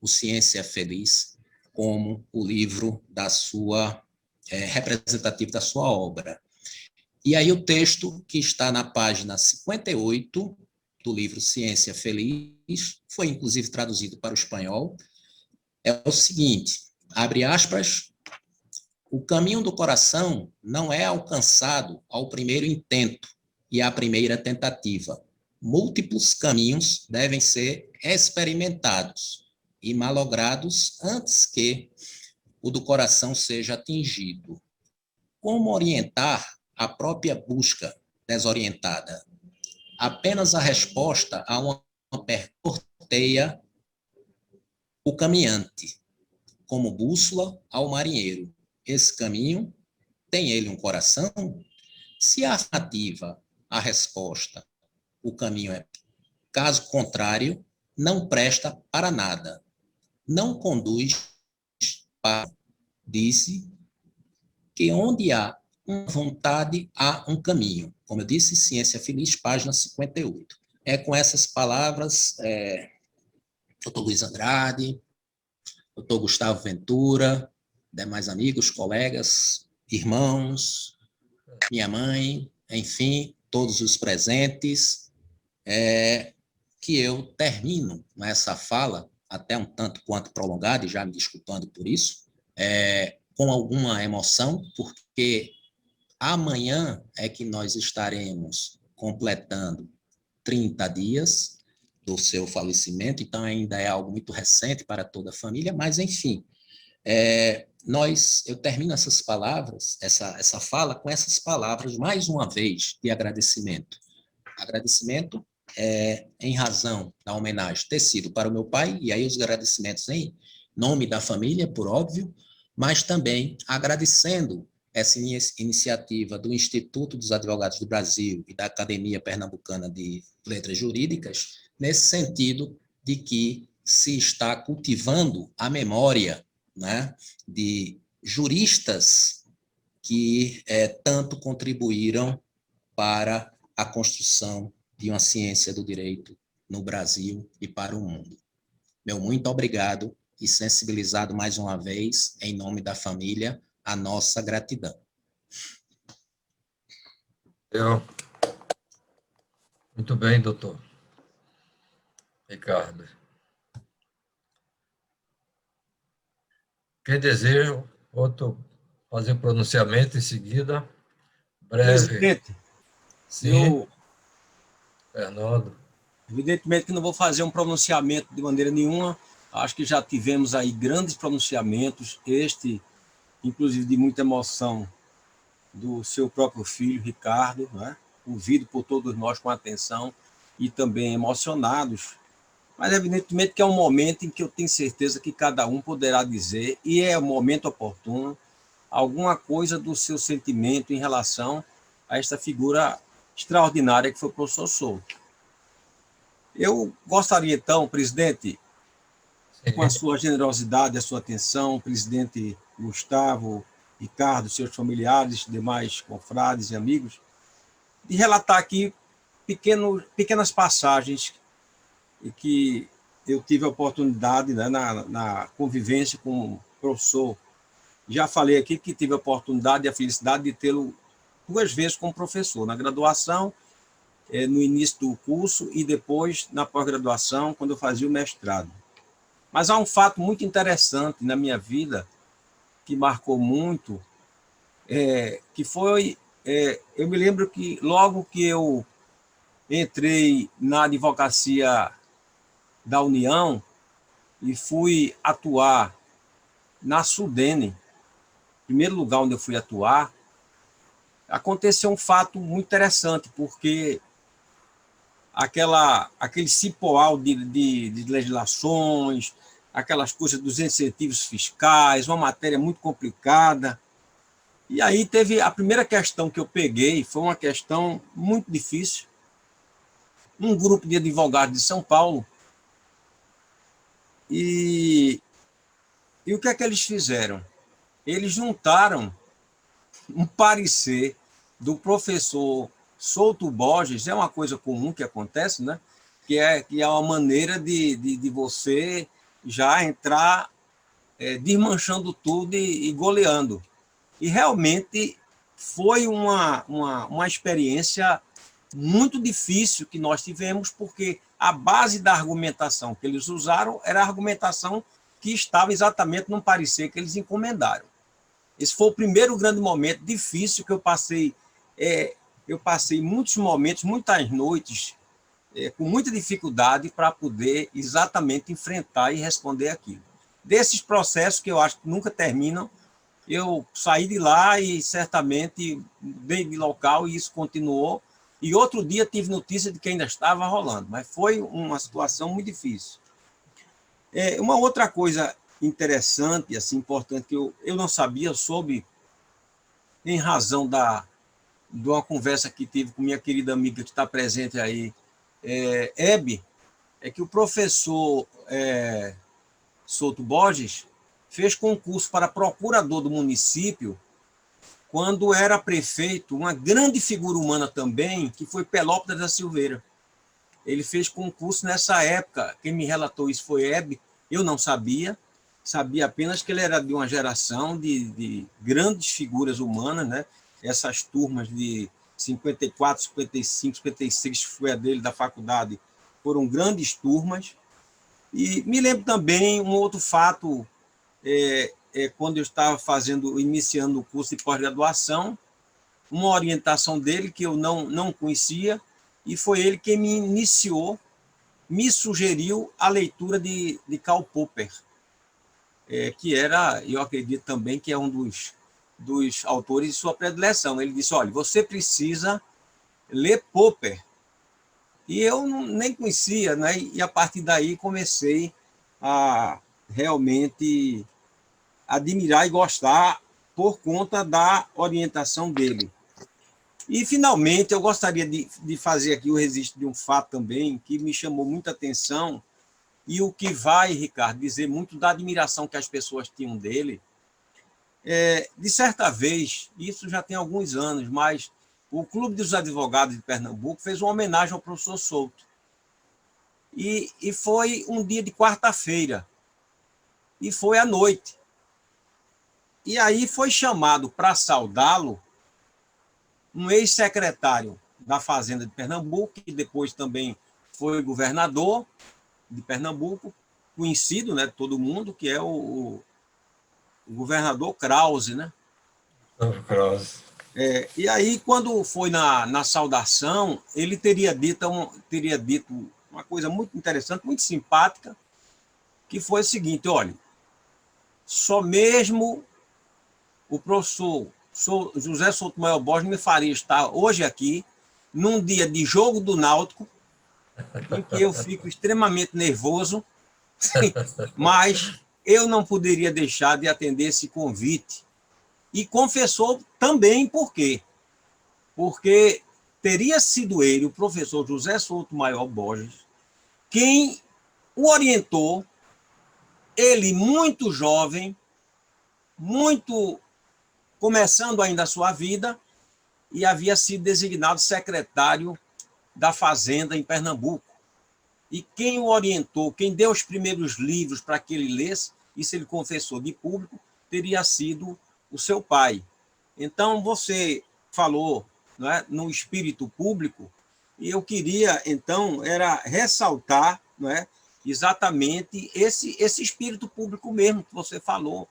S3: o Ciência Feliz como o livro da sua representativo da sua obra. E aí o texto que está na página 58 do livro Ciência Feliz, foi inclusive traduzido para o espanhol, é o seguinte, abre aspas, o caminho do coração não é alcançado ao primeiro intento e à primeira tentativa. Múltiplos caminhos devem ser experimentados e malogrados antes que o do coração seja atingido. Como orientar a própria busca desorientada? Apenas a resposta a uma pergunta norteia o caminhante, como bússola ao marinheiro. Esse caminho, tem ele um coração? Se a afirmativa, a resposta, o caminho é. Caso contrário, não presta para nada. Não conduz para. Disse que onde há uma vontade, há um caminho. Como eu disse, Ciência Feliz, página 58. É com essas palavras, doutor Luiz Andrade, doutor Gustavo Ventura, demais amigos, colegas, irmãos, minha mãe, enfim, todos os presentes, que eu termino essa fala, até um tanto quanto prolongada, e já me desculpando por isso, com alguma emoção, porque amanhã é que nós estaremos completando 30 dias do seu falecimento, então ainda é algo muito recente para toda a família, mas enfim, eu termino essas palavras, essa fala com essas palavras, mais uma vez, de agradecimento. Agradecimento em razão da homenagem ter sido para o meu pai, e aí os agradecimentos em nome da família, por óbvio, mas também agradecendo essa iniciativa do Instituto dos Advogados do Brasil e da Academia Pernambucana de Letras Jurídicas, nesse sentido de que se está cultivando a memória, né, de juristas que tanto contribuíram para a construção de uma ciência do direito no Brasil e para o mundo. Meu muito obrigado e sensibilizado mais uma vez, em nome da família, a nossa gratidão.
S1: Muito bem, doutor Ricardo. Quem deseja, outro fazer pronunciamento em seguida, breve.
S4: Presidente,
S1: Sim, Fernando.
S4: Evidentemente que não vou fazer um pronunciamento de maneira nenhuma, acho que já tivemos aí grandes pronunciamentos, inclusive de muita emoção, do seu próprio filho, Ricardo, né? Ouvido por todos nós com atenção e também emocionados, mas evidentemente que é um momento em que eu tenho certeza que cada um poderá dizer, e é o momento oportuno, alguma coisa do seu sentimento em relação a esta figura extraordinária que foi o professor Souto. Eu gostaria, então, presidente, com a sua generosidade, a sua atenção, presidente Gustavo, Ricardo, seus familiares, demais confrades e amigos, de relatar aqui pequenas passagens que eu tive a oportunidade, né, na convivência com o professor. Já falei aqui que tive a oportunidade e a felicidade de tê-lo 2 vezes como professor, na graduação, no início do curso, e depois na pós-graduação, quando eu fazia o mestrado. Mas há um fato muito interessante na minha vida, que marcou muito, que foi, eu me lembro que logo que eu entrei na advocacia da União e fui atuar na Sudene, primeiro lugar onde eu fui atuar, aconteceu um fato muito interessante, porque aquele cipoal de legislações, aquelas coisas dos incentivos fiscais, uma matéria muito complicada. E aí teve a primeira questão que eu peguei, foi uma questão muito difícil. Um grupo de advogados de São Paulo, e o que é que eles fizeram? Eles juntaram um parecer do professor Souto Borges, é uma coisa comum que acontece, né? Que é uma maneira de você já entrar desmanchando tudo e goleando. E realmente foi uma experiência muito difícil que nós tivemos, porque a base da argumentação que eles usaram era a argumentação que estava exatamente no parecer que eles encomendaram. Esse foi o primeiro grande momento difícil que eu passei. Eu passei muitos momentos, muitas noites, com muita dificuldade para poder exatamente enfrentar e responder aquilo. Desses processos que eu acho que nunca terminam, eu saí de lá e certamente dei de local e isso continuou. E outro dia tive notícia de que ainda estava rolando, mas foi uma situação muito difícil. Uma outra coisa interessante, assim, importante, que eu não sabia, eu soube em razão de uma conversa que tive com minha querida amiga que está presente aí, Hebe, é que o professor Souto Borges fez concurso para procurador do município quando era prefeito, uma grande figura humana também, que foi Pelópidas da Silveira. Ele fez concurso nessa época. Quem me relatou isso foi Hebe. Eu não sabia apenas que ele era de uma geração de grandes figuras humanas, né? Essas turmas de 54, 55, 56, que foi a dele da faculdade, foram grandes turmas. E me lembro também um outro fato, quando eu estava iniciando o curso de pós-graduação, uma orientação dele que eu não conhecia, e foi ele quem me iniciou, me sugeriu a leitura de Karl Popper, que era, eu acredito também, que é um dos autores de sua predileção. Ele disse, olha, você precisa ler Popper. E eu nem conhecia, né? E a partir daí comecei a realmente admirar e gostar por conta da orientação dele. E, finalmente, eu gostaria de fazer aqui o registro de um fato também que me chamou muita atenção e o que vai, Ricardo, dizer muito da admiração que as pessoas tinham dele. De certa vez, isso já tem alguns anos, mas o Clube dos Advogados de Pernambuco fez uma homenagem ao professor Souto. E foi um dia de quarta-feira. E foi à noite. E aí foi chamado para saudá-lo um ex-secretário da Fazenda de Pernambuco, que depois também foi governador de Pernambuco, conhecido, né, de todo mundo, que é o governador Krause, né?
S1: Krause.
S4: E aí, quando foi na saudação, ele teria dito uma coisa muito interessante, muito simpática, que foi o seguinte, olha, só mesmo o professor José Souto Borges me faria estar hoje aqui, num dia de jogo do Náutico, em que eu fico extremamente nervoso, mas eu não poderia deixar de atender esse convite. E confessou também por quê. Porque teria sido ele, o professor José Souto Borges, quem o orientou, ele muito jovem, muito começando ainda a sua vida, e havia sido designado secretário da Fazenda em Pernambuco. E quem o orientou, quem deu os primeiros livros para que ele lesse, isso ele confessou de público, teria sido o seu pai. Então, você falou, não é, no espírito público, e eu queria, então, era ressaltar, não é, exatamente esse espírito público mesmo que você falou.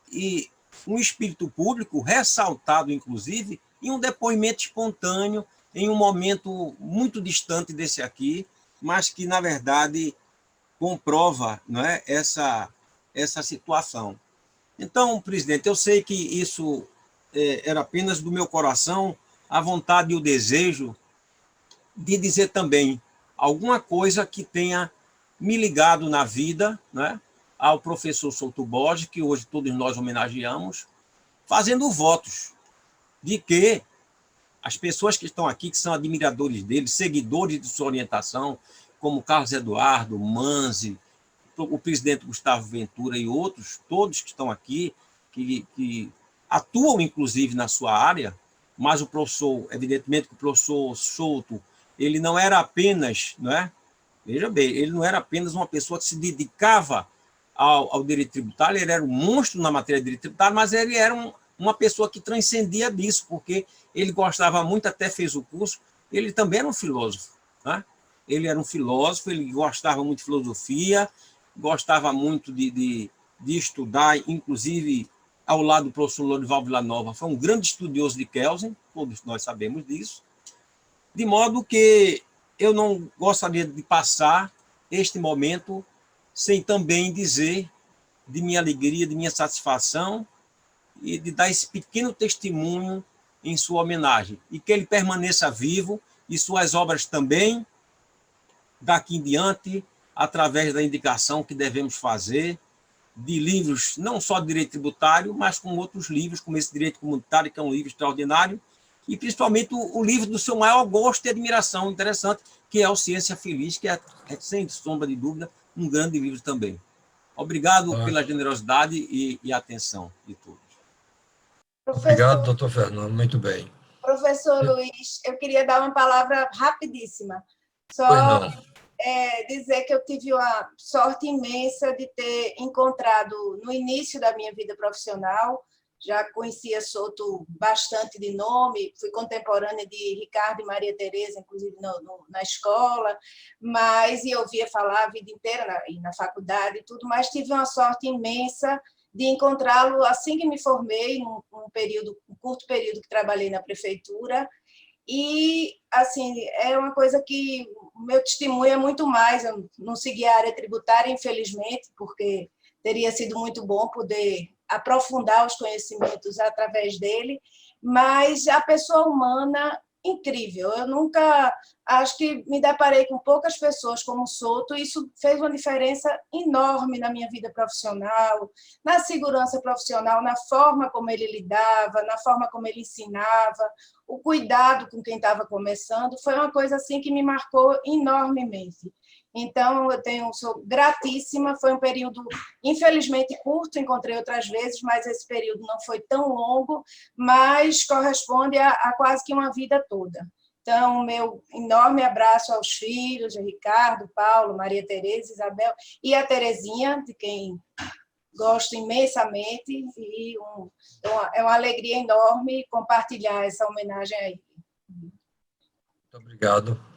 S4: E um espírito público ressaltado, inclusive, em um depoimento espontâneo, em um momento muito distante desse aqui, mas que, na verdade, comprova, não é, essa situação. Então, presidente, eu sei que isso era apenas do meu coração, a vontade e o desejo de dizer também alguma coisa que tenha me ligado na vida, né, ao professor Souto Borges, que hoje todos nós homenageamos, fazendo votos de que as pessoas que estão aqui, que são admiradores dele, seguidores de sua orientação, como Carlos Eduardo, Manzi, o presidente Gustavo Ventura e outros, todos que estão aqui, que atuam, inclusive, na sua área, mas o professor, evidentemente, que o professor Souto, ele não era apenas, não é? Veja bem, ele não era apenas uma pessoa que se dedicava ao direito tributário, ele era um monstro na matéria de direito tributário, mas ele era uma pessoa que transcendia disso, porque ele gostava muito, até fez o curso, ele também era um filósofo, né? Ele era um filósofo, ele gostava muito de filosofia, gostava muito de estudar, inclusive ao lado do professor Lorival Villanova, foi um grande estudioso de Kelsen, todos nós sabemos disso, de modo que eu não gostaria de passar este momento sem também dizer de minha alegria, de minha satisfação e de dar esse pequeno testemunho em sua homenagem, e que ele permaneça vivo, e suas obras também, daqui em diante, através da indicação que devemos fazer de livros, não só de direito tributário, mas com outros livros, como esse Direito Comunitário, que é um livro extraordinário, e principalmente o livro do seu maior gosto e admiração, interessante, que é o Ciência Feliz, que é, sem sombra de dúvida, um grande livro também. Obrigado pela generosidade e atenção de todos.
S1: Obrigado, doutor Fernando, muito bem.
S5: Professor Luiz, eu queria dar uma palavra rapidíssima.
S1: Só
S5: dizer que eu tive uma sorte imensa de ter encontrado, no início da minha vida profissional, já conhecia Souto bastante de nome, fui contemporânea de Ricardo e Maria Tereza, inclusive na escola, mas eu ouvia falar a vida inteira na faculdade e tudo, mas tive uma sorte imensa de encontrá-lo assim que me formei, num curto período que trabalhei na prefeitura, e assim é uma coisa que o meu testemunho é muito mais. Eu não segui a área tributária, infelizmente, porque teria sido muito bom poder aprofundar os conhecimentos através dele, mas a pessoa humana, incrível. Eu nunca, acho que me deparei com poucas pessoas como Souto, e isso fez uma diferença enorme na minha vida profissional, na segurança profissional, na forma como ele lidava, na forma como ele ensinava, o cuidado com quem estava começando, foi uma coisa assim que me marcou enormemente. Então, sou gratíssima, foi um período, infelizmente, curto, encontrei outras vezes, mas esse período não foi tão longo, mas corresponde a quase que uma vida toda. Então, meu enorme abraço aos filhos, a Ricardo, Paulo, Maria Tereza, Isabel e a Terezinha, de quem gosto imensamente, e é uma alegria enorme compartilhar essa homenagem a ele.
S1: Muito obrigado.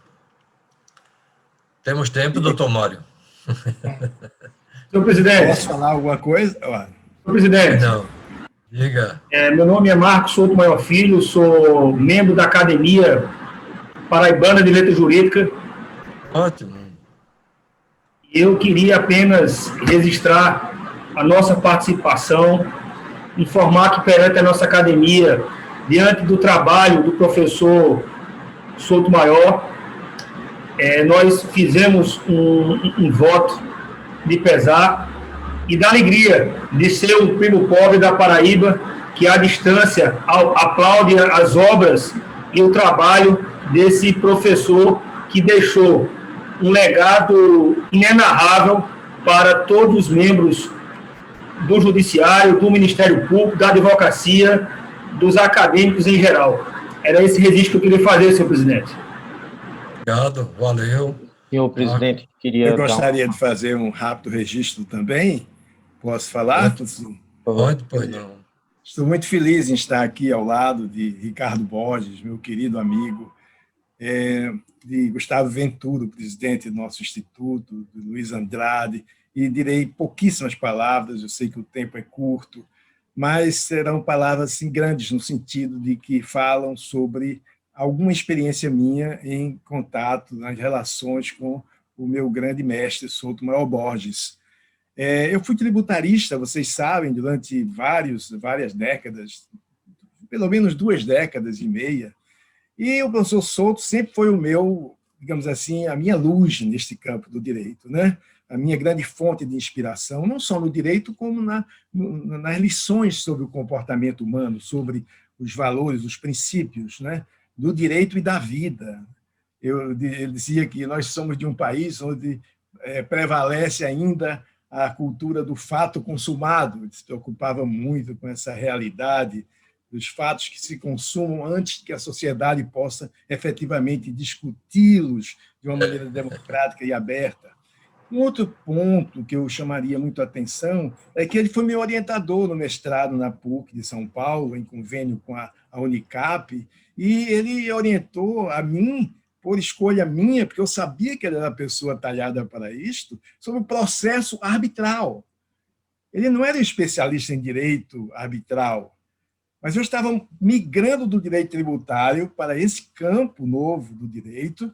S1: Temos tempo, doutor Mário?
S6: Senhor presidente.
S7: Posso falar alguma coisa?
S6: Senhor presidente.
S1: Não. Diga.
S6: Meu nome é Marcos Souto Maior Filho, sou membro da Academia Paraibana de Letras Jurídicas.
S1: Ótimo.
S6: Eu queria apenas registrar a nossa participação, informar que perante a nossa academia, diante do trabalho do professor Souto Maior, nós fizemos um voto de pesar e da alegria de ser o primo pobre da Paraíba, que à distância aplaude as obras e o trabalho desse professor que deixou um legado inenarrável para todos os membros do Judiciário, do Ministério Público, da Advocacia, dos acadêmicos em geral. Era esse registro que eu queria fazer, senhor presidente.
S1: Obrigado, valeu.
S7: Senhor presidente, queria...
S8: Eu gostaria de fazer um rápido registro também. Posso falar?
S1: Pode, pois não.
S8: Estou muito feliz em estar aqui ao lado de Ricardo Borges, meu querido amigo, de Gustavo Ventura, presidente do nosso instituto, de Luiz Andrade, e direi pouquíssimas palavras, eu sei que o tempo é curto, mas serão palavras assim, grandes no sentido de que falam sobre alguma experiência minha em contato, nas relações com o meu grande mestre, Souto Maior Borges. Eu fui tributarista, vocês sabem, durante várias décadas, pelo menos 2 décadas e meia, e o professor Souto sempre foi o meu, digamos assim, a minha luz neste campo do direito, né? A minha grande fonte de inspiração, não só no direito, como nas lições sobre o comportamento humano, sobre os valores, os princípios, né? Do direito e da vida. Ele dizia que nós somos de um país onde prevalece ainda a cultura do fato consumado. Ele se preocupava muito com essa realidade dos fatos que se consumam antes que a sociedade possa efetivamente discuti-los de uma maneira democrática e aberta. Um outro ponto que eu chamaria muito a atenção é que ele foi meu orientador no mestrado na PUC de São Paulo, em convênio com a Unicap, e ele orientou a mim, por escolha minha, porque eu sabia que ele era a pessoa talhada para isto, sobre o processo arbitral. Ele não era especialista em direito arbitral, mas eu estava migrando do direito tributário para esse campo novo do direito,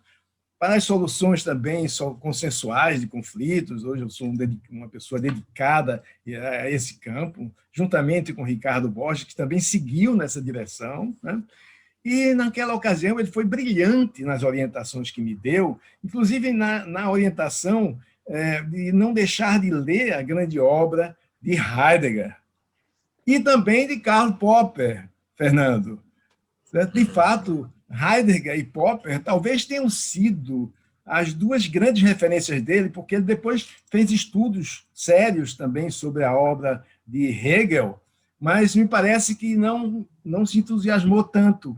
S8: para as soluções também consensuais de conflitos. Hoje eu sou uma pessoa dedicada a esse campo, juntamente com Ricardo Borges, que também seguiu nessa direção, né? E, naquela ocasião, ele foi brilhante nas orientações que me deu, inclusive na orientação de não deixar de ler a grande obra de Heidegger, e também de Karl Popper, Fernando. De fato, Heidegger e Popper talvez tenham sido as duas grandes referências dele, porque ele depois fez estudos sérios também sobre a obra de Hegel, mas me parece que não se entusiasmou tanto.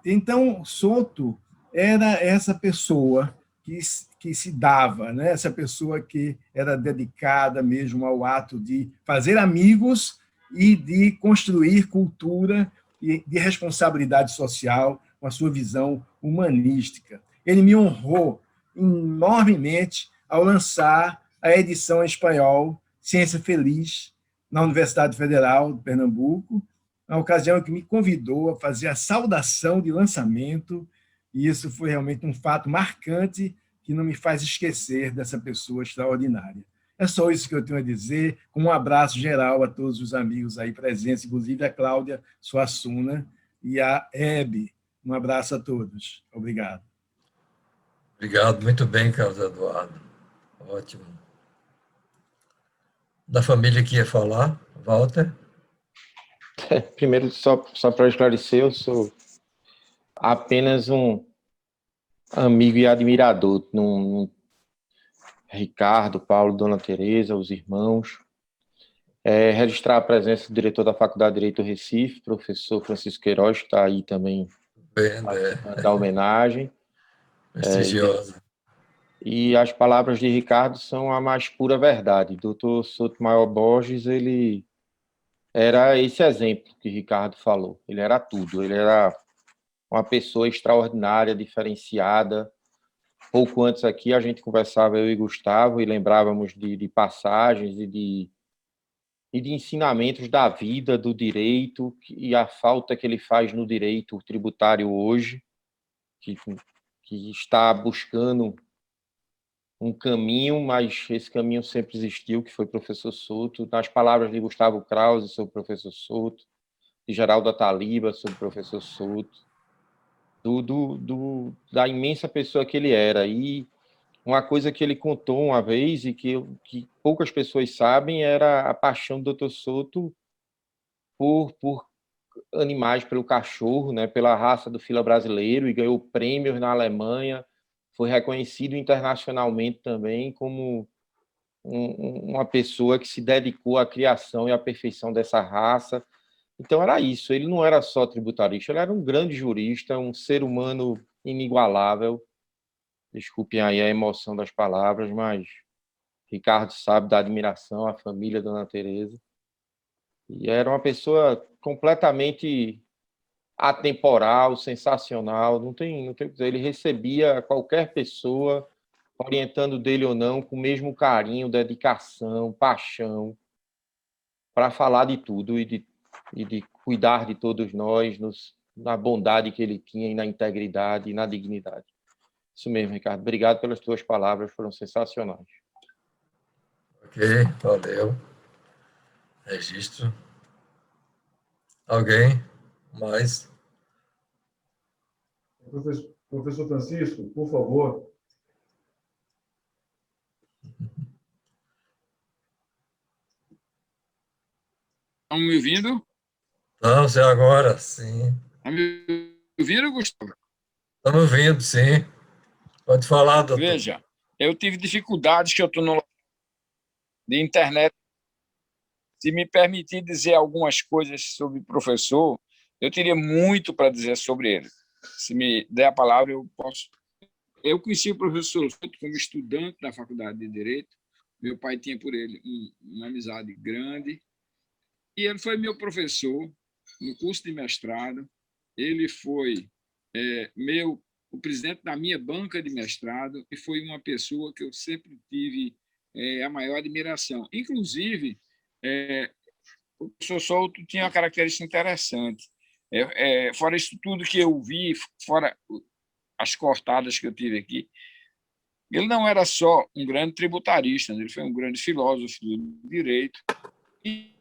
S8: Então, Soto era essa pessoa que se dava, né? Essa pessoa que era dedicada mesmo ao ato de fazer amigos e de construir cultura e de responsabilidade social com a sua visão humanística. Ele me honrou enormemente ao lançar a edição em espanhol Ciência Feliz na Universidade Federal de Pernambuco, na ocasião em que me convidou a fazer a saudação de lançamento, e isso foi realmente um fato marcante que não me faz esquecer dessa pessoa extraordinária. É só isso que eu tenho a dizer, com um abraço geral a todos os amigos aí presentes, inclusive a Cláudia Suassuna e a Hebe. Um abraço a todos. Obrigado.
S1: Obrigado, muito bem, Carlos Eduardo. Ótimo. Da família que ia falar, Walter?
S7: Primeiro, só para esclarecer, eu sou apenas um amigo e admirador. Ricardo, Paulo, Dona Tereza, os irmãos. Registrar a presença do diretor da Faculdade de Direito do Recife, professor Francisco Queiroz, que está aí também participando da homenagem.
S1: Prestigiosa.
S7: E as palavras de Ricardo são a mais pura verdade. Dr. Sotomayor Borges, ele era esse exemplo que Ricardo falou. Ele era tudo. Ele era uma pessoa extraordinária, diferenciada. Pouco antes aqui, a gente conversava, eu e Gustavo, e lembrávamos de passagens e de ensinamentos da vida, do direito, e a falta que ele faz no direito tributário hoje, que está buscando um caminho, mas esse caminho sempre existiu, que foi o professor Soto. Nas palavras de Gustavo Krause sobre o professor Soto, de Geraldo Ataliba sobre o professor Soto, da imensa pessoa que ele era. E uma coisa que ele contou uma vez, e que poucas pessoas sabem, era a paixão do Dr. Soto por animais, pelo cachorro, né, pela raça do fila brasileiro, e ganhou prêmios na Alemanha, foi reconhecido internacionalmente também como uma pessoa que se dedicou à criação e à perfeição dessa raça. Então era isso, ele não era só tributarista, ele era um grande jurista, um ser humano inigualável. Desculpem aí a emoção das palavras, mas Ricardo sabe da admiração à família Dona Tereza. E era uma pessoa completamente atemporal, sensacional, não tem o que dizer. Ele recebia qualquer pessoa, orientando dele ou não, com o mesmo carinho, dedicação, paixão, para falar de tudo e de cuidar de todos nós, na bondade que ele tinha, e na integridade e na dignidade. Isso mesmo, Ricardo. Obrigado pelas tuas palavras, foram sensacionais.
S1: Ok, valeu. Registro. Alguém mais?
S2: Professor Francisco, por favor.
S9: Estão me ouvindo?
S1: Não, você agora, sim.
S9: Estão me ouvindo, Gustavo?
S1: Estamos ouvindo, sim. Pode falar, doutor.
S9: Veja, eu tive dificuldades que eu estou no de internet. Se me permitir dizer algumas coisas sobre o professor, eu teria muito para dizer sobre ele. Se me der a palavra, eu posso. Eu conheci o professor como estudante da Faculdade de Direito. Meu pai tinha por ele uma amizade grande. E ele foi meu professor no curso de mestrado. Ele foi o presidente da minha banca de mestrado e foi uma pessoa que eu sempre tive a maior admiração. Inclusive, o professor Souto tinha uma característica interessante. Fora isso tudo que eu vi, fora as cortadas que eu tive aqui, ele não era só um grande tributarista, ele foi um grande filósofo do direito e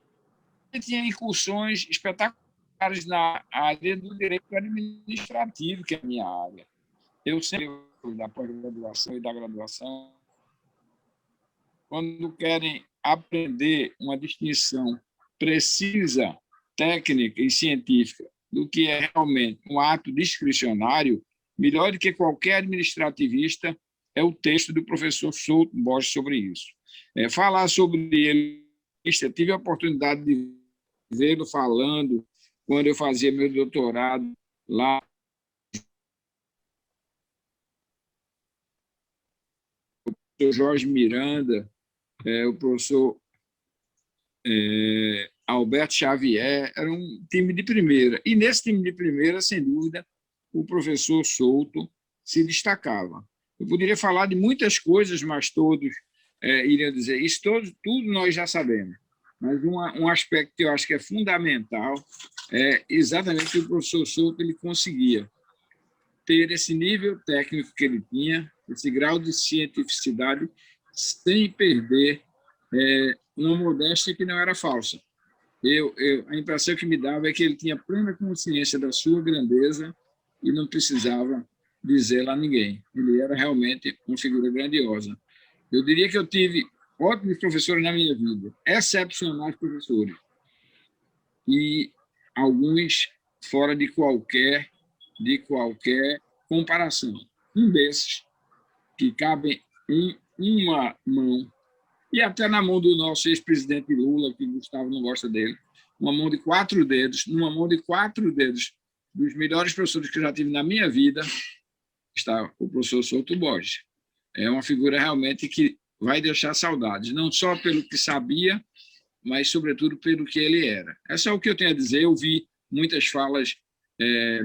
S9: ele tinha incursões espetaculares na área do direito administrativo, que é a minha área. Eu sempre, da pós-graduação e da graduação, quando querem aprender uma distinção precisa, técnica e científica do que é realmente um ato discricionário, melhor do que qualquer administrativista é o texto do professor Souto Borges sobre isso. Falar sobre ele, eu tive a oportunidade de vê-lo falando quando eu fazia meu doutorado lá. O professor Jorge Miranda, o professor Alberto Xavier, era um time de primeira. E nesse time de primeira, sem dúvida, o professor Souto se destacava. Eu poderia falar de muitas coisas, mas todos iriam dizer isso, tudo nós já sabemos. Mas um aspecto que eu acho que é fundamental é exatamente que o professor Souto ele conseguia ter esse nível técnico que ele tinha, esse grau de cientificidade, sem perder uma modéstia que não era falsa. A impressão que me dava é que ele tinha plena consciência da sua grandeza e não precisava dizê-la a ninguém. Ele era realmente uma figura grandiosa. Eu diria que eu tive ótimos professores na minha vida, excepcionais professores, e alguns fora de qualquer comparação. Um desses, que cabe em uma mão, e até na mão do nosso ex-presidente Lula, que Gustavo não gosta dele, numa mão de 4 dedos, dos melhores professores que eu já tive na minha vida, está o professor Souto Borges. É uma figura realmente que vai deixar saudades, não só pelo que sabia, mas, sobretudo, pelo que ele era. É só o que eu tenho a dizer. Eu vi muitas falas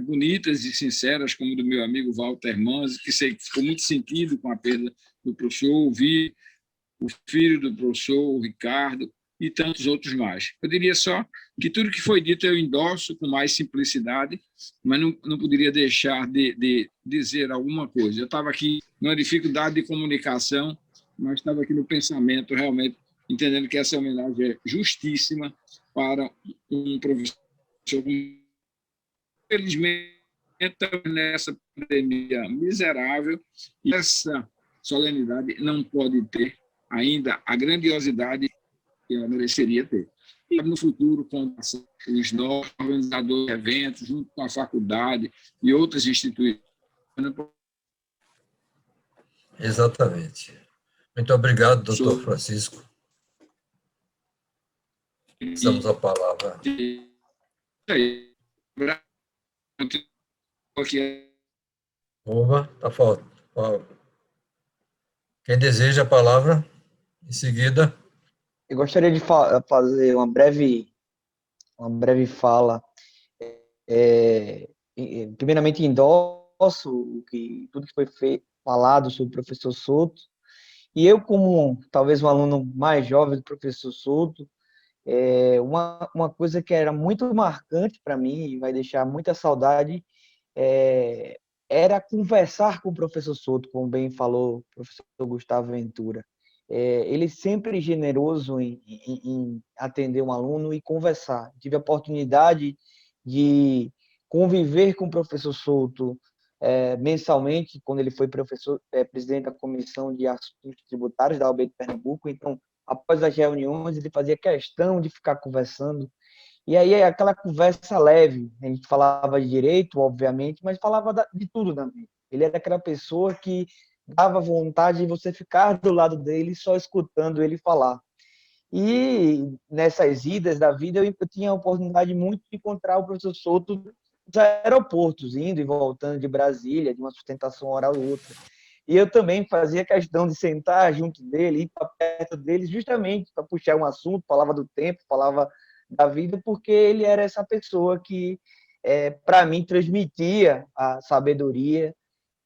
S9: bonitas e sinceras, como do meu amigo Walter Manzi, que sei que ficou muito sentido com a perda do professor. Ouvi o filho do professor, o Ricardo, e tantos outros mais. Eu diria só que tudo que foi dito eu endosso com mais simplicidade, mas não poderia deixar de dizer alguma coisa. Eu estava aqui numa dificuldade de comunicação, mas estava aqui no pensamento, realmente, entendendo que essa homenagem é justíssima para um professor. Infelizmente, nessa pandemia miserável, e essa solenidade não pode ter ainda a grandiosidade que ela mereceria ter. E no futuro, com os novos organizadores de eventos, junto com a faculdade e outras instituições.
S1: Exatamente. Muito obrigado, doutor Francisco. Passamos a palavra. Oba, está faltando. Quem deseja a palavra, em seguida.
S10: Eu gostaria de fazer uma breve fala. Primeiramente, endosso tudo que foi falado sobre o professor Souto. E eu, como talvez um aluno mais jovem do professor Souto, uma coisa que era muito marcante para mim e vai deixar muita saudade era conversar com o professor Souto, como bem falou o professor Gustavo Ventura. Ele sempre generoso em atender um aluno e conversar. Tive a oportunidade de conviver com o professor Souto mensalmente, quando ele foi presidente da Comissão de Assuntos Tributários da OAB de Pernambuco. Então, após as reuniões, ele fazia questão de ficar conversando. E aí, aquela conversa leve, a gente falava de direito, obviamente, mas falava de tudo também. Ele era aquela pessoa que dava vontade de você ficar do lado dele só escutando ele falar. E nessas idas da vida, eu tinha a oportunidade muito de encontrar o professor Souto nos aeroportos, indo e voltando de Brasília, de uma sustentação oral ou outra. E eu também fazia questão de sentar junto dele, ir para perto dele, justamente para puxar um assunto, falava do tempo, falava da vida, porque ele era essa pessoa que, para mim, transmitia a sabedoria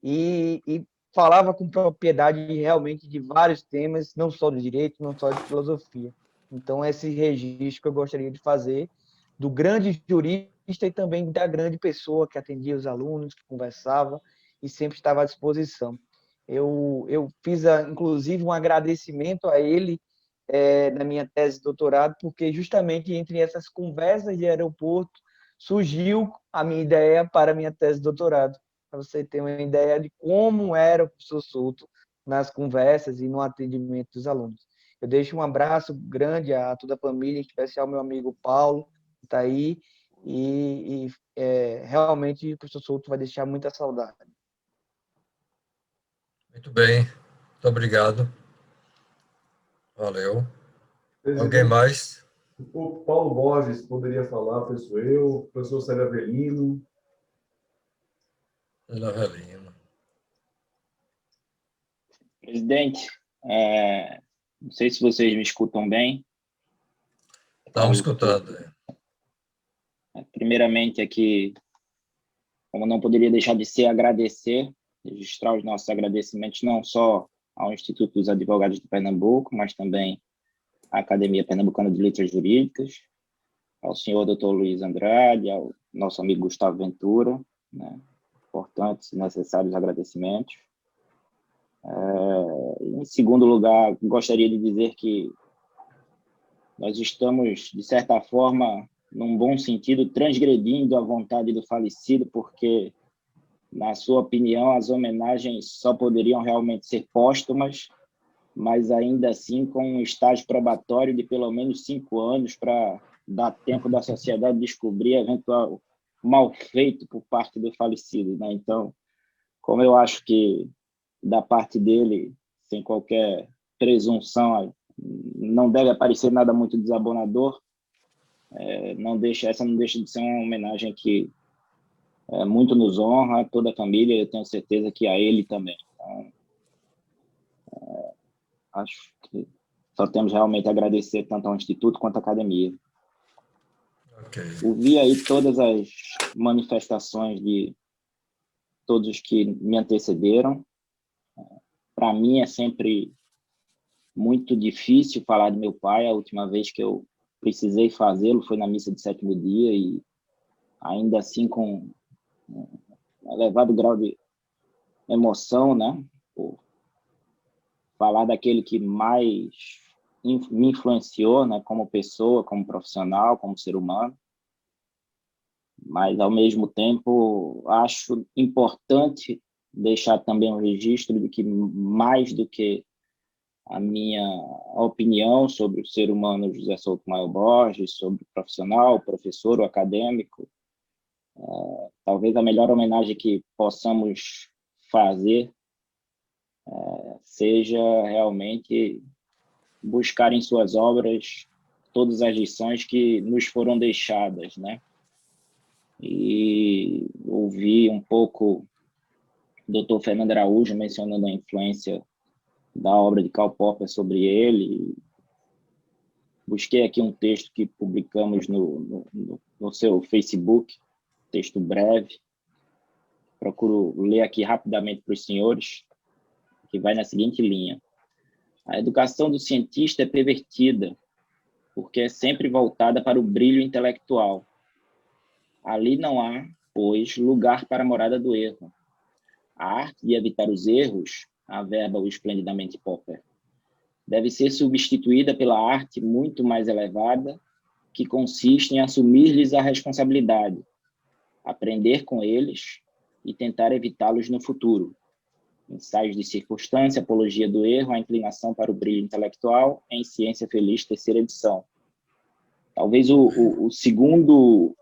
S10: e falava com propriedade realmente de vários temas, não só do direito, não só de filosofia. Então, esse registro que eu gostaria de fazer do grande jurista e também da grande pessoa que atendia os alunos, que conversava e sempre estava à disposição. Eu fiz, inclusive, um agradecimento a ele na minha tese de doutorado, porque justamente entre essas conversas de aeroporto surgiu a minha ideia para a minha tese de doutorado, para você ter uma ideia de como era o professor Souto nas conversas e no atendimento dos alunos. Eu deixo um abraço grande a toda a família, em especial meu amigo Paulo, que está aí, realmente o professor Souto vai deixar muita saudade.
S1: Muito bem, muito obrigado. Valeu. Alguém
S2: Presidente,
S1: mais?
S2: o Paulo Borges poderia falar, professor, eu, o professor Célio Avelino.
S1: Avelino.
S11: Presidente, não sei se vocês me escutam bem.
S1: Estamos escutando.
S11: Primeiramente, aqui, como não poderia deixar de ser, agradecer, registrar os nossos agradecimentos não só ao Instituto dos Advogados de Pernambuco, mas também à Academia Pernambucana de Letras Jurídicas, ao senhor Dr. Luiz Andrade, ao nosso amigo Gustavo Ventura, né? Importantes e necessários agradecimentos. Em segundo lugar, gostaria de dizer que nós estamos, de certa forma, num bom sentido, transgredindo a vontade do falecido, porque, na sua opinião, as homenagens só poderiam realmente ser póstumas, mas ainda assim com um estágio probatório de pelo menos 5 anos para dar tempo da sociedade descobrir eventual mal feito por parte do falecido, né? Então, como eu acho que da parte dele, sem qualquer presunção, não deve aparecer nada muito desabonador, essa não deixa de ser uma homenagem que muito nos honra, toda a família, eu tenho certeza que a ele também. Então, acho que só temos realmente a agradecer tanto ao Instituto quanto à Academia.
S1: Okay.
S11: Ouvi aí todas as manifestações de todos os que me antecederam. Para mim é sempre muito difícil falar de meu pai. A última vez que eu precisei fazê-lo foi na missa de 7º dia, e ainda assim com um elevado grau de emoção, né? Por falar daquele que mais me influenciou, né? Como pessoa, como profissional, como ser humano. Mas, ao mesmo tempo, acho importante deixar também um registro de que, mais do que a minha opinião sobre o ser humano José Souto Maio Borges, sobre o profissional, o professor, o acadêmico, talvez a melhor homenagem que possamos fazer seja realmente buscar em suas obras todas as lições que nos foram deixadas, né? E ouvi um pouco o Dr. Fernando Araújo mencionando a influência da obra de Karl Popper sobre ele. Busquei aqui um texto que publicamos no seu Facebook, texto breve. Procuro ler aqui rapidamente para os senhores, que vai na seguinte linha. A educação do cientista é pervertida, porque é sempre voltada para o brilho intelectual. Ali não há, pois, lugar para a morada do erro. A arte de evitar os erros, averba-o esplendidamente Popper, deve ser substituída pela arte muito mais elevada, que consiste em assumir-lhes a responsabilidade, aprender com eles e tentar evitá-los no futuro. Ensaios de circunstância, apologia do erro, a inclinação para o brilho intelectual, em Ciência Feliz, 3ª edição. Talvez o segundo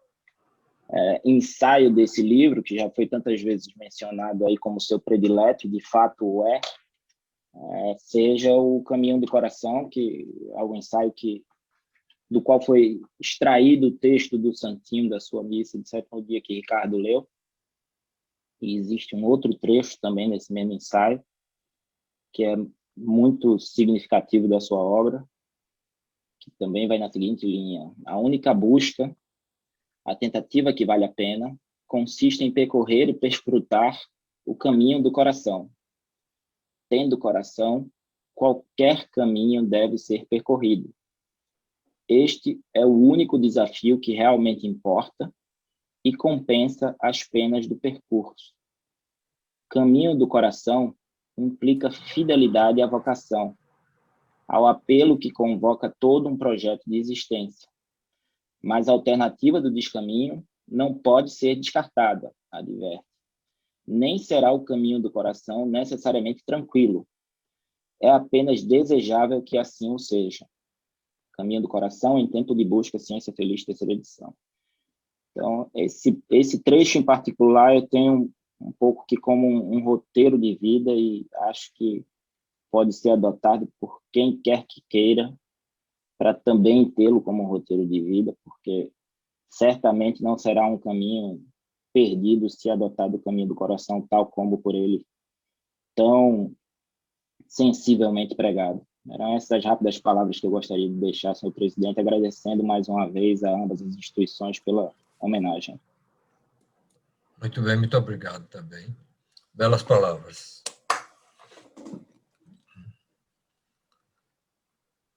S11: ensaio desse livro, que já foi tantas vezes mencionado aí como seu predileto, de fato seja o Caminho do Coração, que é um ensaio do qual foi extraído o texto do Santinho da sua missa de 7º dia que Ricardo leu. E existe um outro trecho também nesse mesmo ensaio, que é muito significativo da sua obra, que também vai na seguinte linha. A única busca, a tentativa que vale a pena, consiste em percorrer e perscrutar o caminho do coração. Tendo coração, qualquer caminho deve ser percorrido. Este é o único desafio que realmente importa e compensa as penas do percurso. Caminho do coração implica fidelidade à vocação, ao apelo que convoca todo um projeto de existência. Mas a alternativa do descaminho não pode ser descartada, adverte. Nem será o caminho do coração necessariamente tranquilo. É apenas desejável que assim o seja. Caminho do Coração em Tempo de Busca, Ciência Feliz, 3ª edição. Então, esse trecho em particular eu tenho um pouco que como um roteiro de vida e acho que pode ser adotado por quem quer que queira para também tê-lo como um roteiro de vida, porque certamente não será um caminho perdido se adotado o caminho do coração, tal como por ele tão sensivelmente pregado. Eram essas rápidas palavras que eu gostaria de deixar, senhor presidente, agradecendo mais uma vez a ambas as instituições pela homenagem.
S1: Muito bem, muito obrigado também. Belas palavras.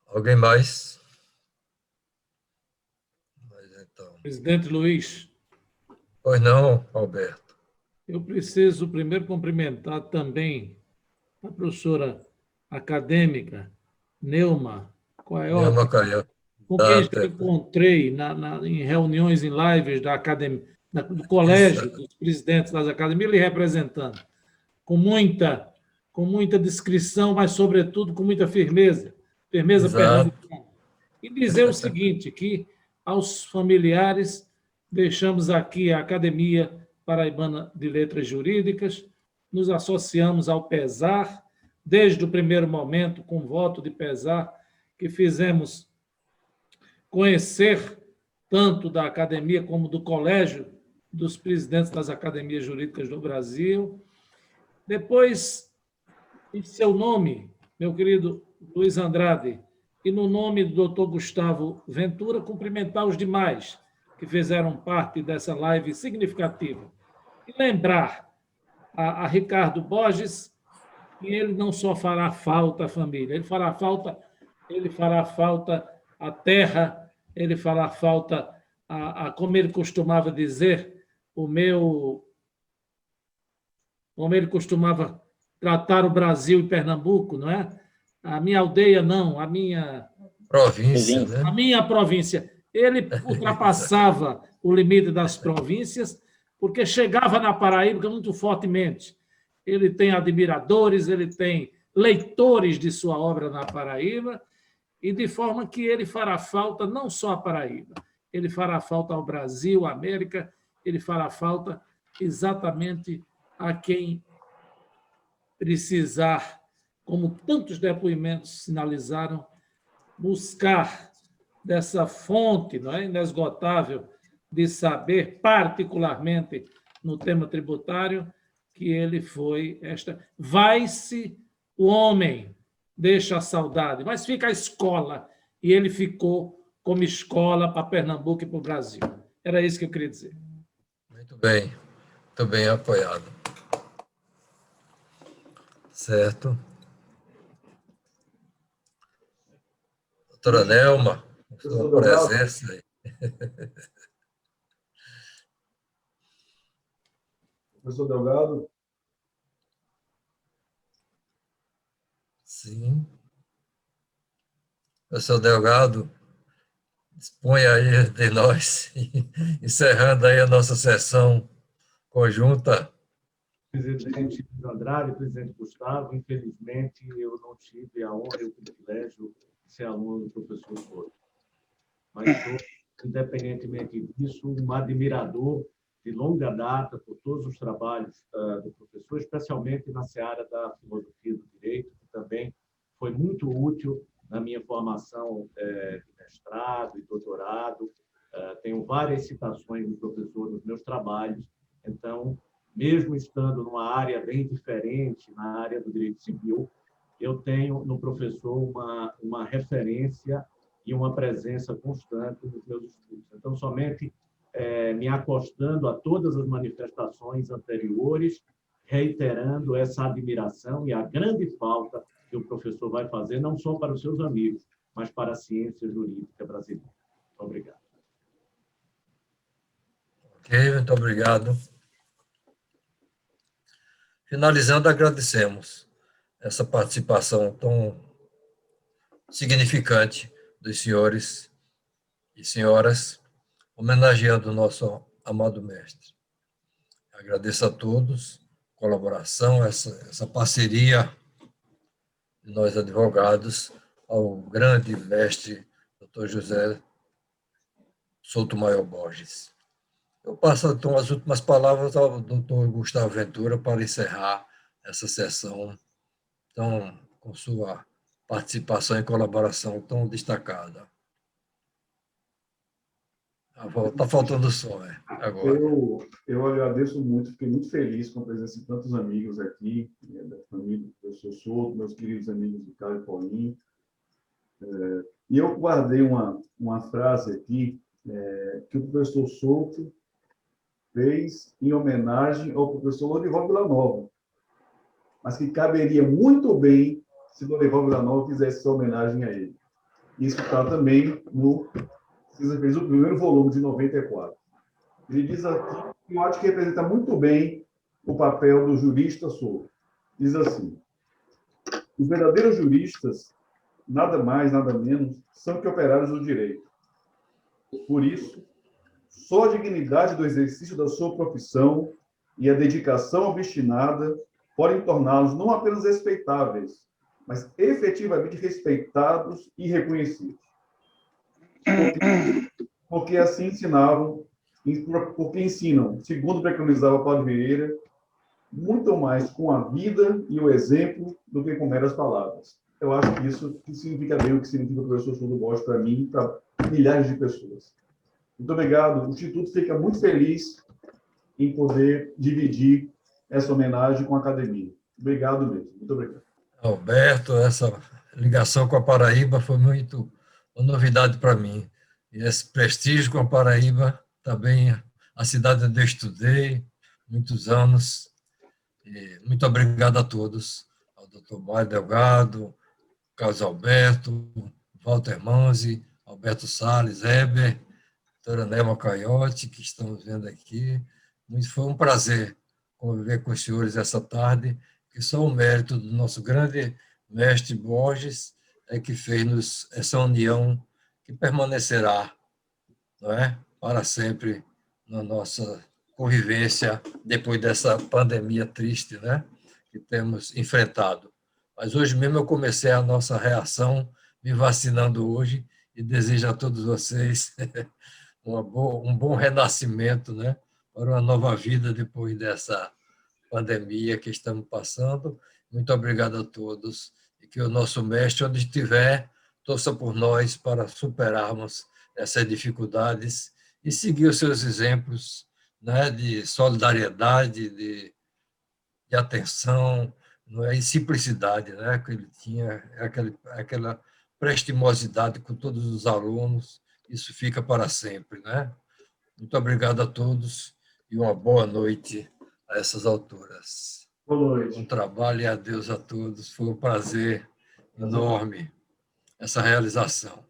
S1: Alguém mais? Então...
S12: Presidente Luiz.
S1: Pois não, Alberto.
S12: Eu preciso primeiro cumprimentar também a professora acadêmica Neuma Coaiota, com quem já encontrei em reuniões, em lives da academia, do colégio dos presidentes das academias, lhe representando, com muita discrição, mas, sobretudo, com muita firmeza pernambucana. E dizer o seguinte, que aos familiares deixamos aqui a Academia Paraibana de Letras Jurídicas, nos associamos ao pesar, desde o primeiro momento, com voto de pesar, que fizemos conhecer tanto da academia como do colégio dos presidentes das academias jurídicas do Brasil. Depois, em seu nome, meu querido Luiz Andrade, e no nome do doutor Gustavo Ventura, cumprimentar os demais que fizeram parte dessa live significativa. E lembrar a Ricardo Borges que ele não só fará falta à família, ele fará falta à terra, ele fará falta como ele costumava dizer, como ele costumava tratar o Brasil e Pernambuco, não é? A minha aldeia não, a minha
S1: província, né?
S12: A minha província. Ele ultrapassava o limite das províncias, porque chegava na Paraíba muito fortemente. Ele tem admiradores, ele tem leitores de sua obra na Paraíba, e de forma que ele fará falta não só à Paraíba, ele fará falta ao Brasil, à América, ele fará falta exatamente a quem precisar, como tantos depoimentos sinalizaram, buscar dessa fonte, não é, inesgotável de saber, particularmente no tema tributário, que ele foi esta. Vai-se o homem, deixa a saudade, mas fica a escola, e ele ficou como escola para Pernambuco e para o Brasil. Era isso que eu queria dizer.
S1: Muito bem apoiado. Certo. Doutora Neuma, sua presença aí.
S2: Professor Delgado?
S1: Sim. Professor Delgado, dispõe aí de nós, encerrando aí a nossa sessão conjunta.
S13: Presidente Andrade, presidente Gustavo, infelizmente eu não tive a honra e o privilégio de ser aluno do professor Souto. Mas sou, independentemente disso, um admirador de longa data por todos os trabalhos do professor, especialmente na seara da filosofia do direito, que também foi muito útil na minha formação de mestrado e doutorado. Tenho várias citações do professor nos meus trabalhos, então, mesmo estando numa área bem diferente, na área do direito civil, eu tenho no professor uma referência e uma presença constante nos meus estudos. Então, somente me acostando a todas as manifestações anteriores, reiterando essa admiração e a grande falta que o professor vai fazer, não só para os seus amigos, mas para a ciência jurídica brasileira. Muito obrigado.
S1: Ok, muito obrigado. Finalizando, agradecemos essa participação tão significante dos senhores e senhoras, homenageando o nosso amado mestre. Agradeço a todos a colaboração, essa parceria de nós advogados ao grande mestre Dr. José Souto Maio Borges. Eu passo então as últimas palavras ao doutor Gustavo Ventura para encerrar essa sessão, então, com sua participação e colaboração tão destacada. Está faltando som, agora.
S2: Eu agradeço muito, fiquei muito feliz com a presença de tantos amigos aqui, da família do professor Souto, meus queridos amigos Ricardo e Paulinho. E eu guardei uma frase aqui, que o professor Souto fez em homenagem ao professor Lorival Villanova, mas que caberia muito bem se Lorival Villanova fizesse essa homenagem a ele. Isso está também no... César fez o primeiro volume de 94. Ele diz aqui, que eu acho que representa muito bem o papel do jurista Souto. Diz assim: os verdadeiros juristas, nada mais, nada menos, são que operários do direito. Por isso, só a dignidade do exercício da sua profissão e a dedicação obstinada podem torná-los não apenas respeitáveis, mas efetivamente respeitados e reconhecidos. Porque assim ensinavam, porque ensinam, segundo preconizava Paulo Vieira, muito mais com a vida e o exemplo do que com meras palavras. Eu acho que isso significa bem o que significa o professor Souto Borges para mim e para milhares de pessoas. Muito obrigado. O Instituto fica muito feliz em poder dividir essa homenagem com a academia. Obrigado mesmo. Muito obrigado.
S1: Alberto, essa ligação com a Paraíba foi muito uma novidade para mim. E esse prestígio com a Paraíba, também a cidade onde eu estudei, muitos anos. E muito obrigado a todos, ao doutor Mário Delgado, Carlos Alberto, Walter Manzi, Alberto Salles, Heber, doutora Nelma Caiotti, que estamos vendo aqui. Foi um prazer conviver com os senhores essa tarde, que só o mérito do nosso grande mestre Borges é que fez-nos essa união que permanecerá, não é, para sempre na nossa convivência depois dessa pandemia triste, né, que temos enfrentado. Mas hoje mesmo eu comecei a nossa reação me vacinando hoje e desejo a todos vocês um bom renascimento, né, para uma nova vida depois dessa pandemia que estamos passando. Muito obrigado a todos e que o nosso mestre, onde estiver, torça por nós para superarmos essas dificuldades e seguir os seus exemplos, né, de solidariedade, de atenção, não é, e simplicidade, né, que ele tinha, aquela prestimosidade com todos os alunos. Isso fica para sempre, né? Muito obrigado a todos e uma boa noite a essas alturas.
S2: Boa noite.
S1: Bom trabalho e adeus a todos. Foi um prazer enorme essa realização.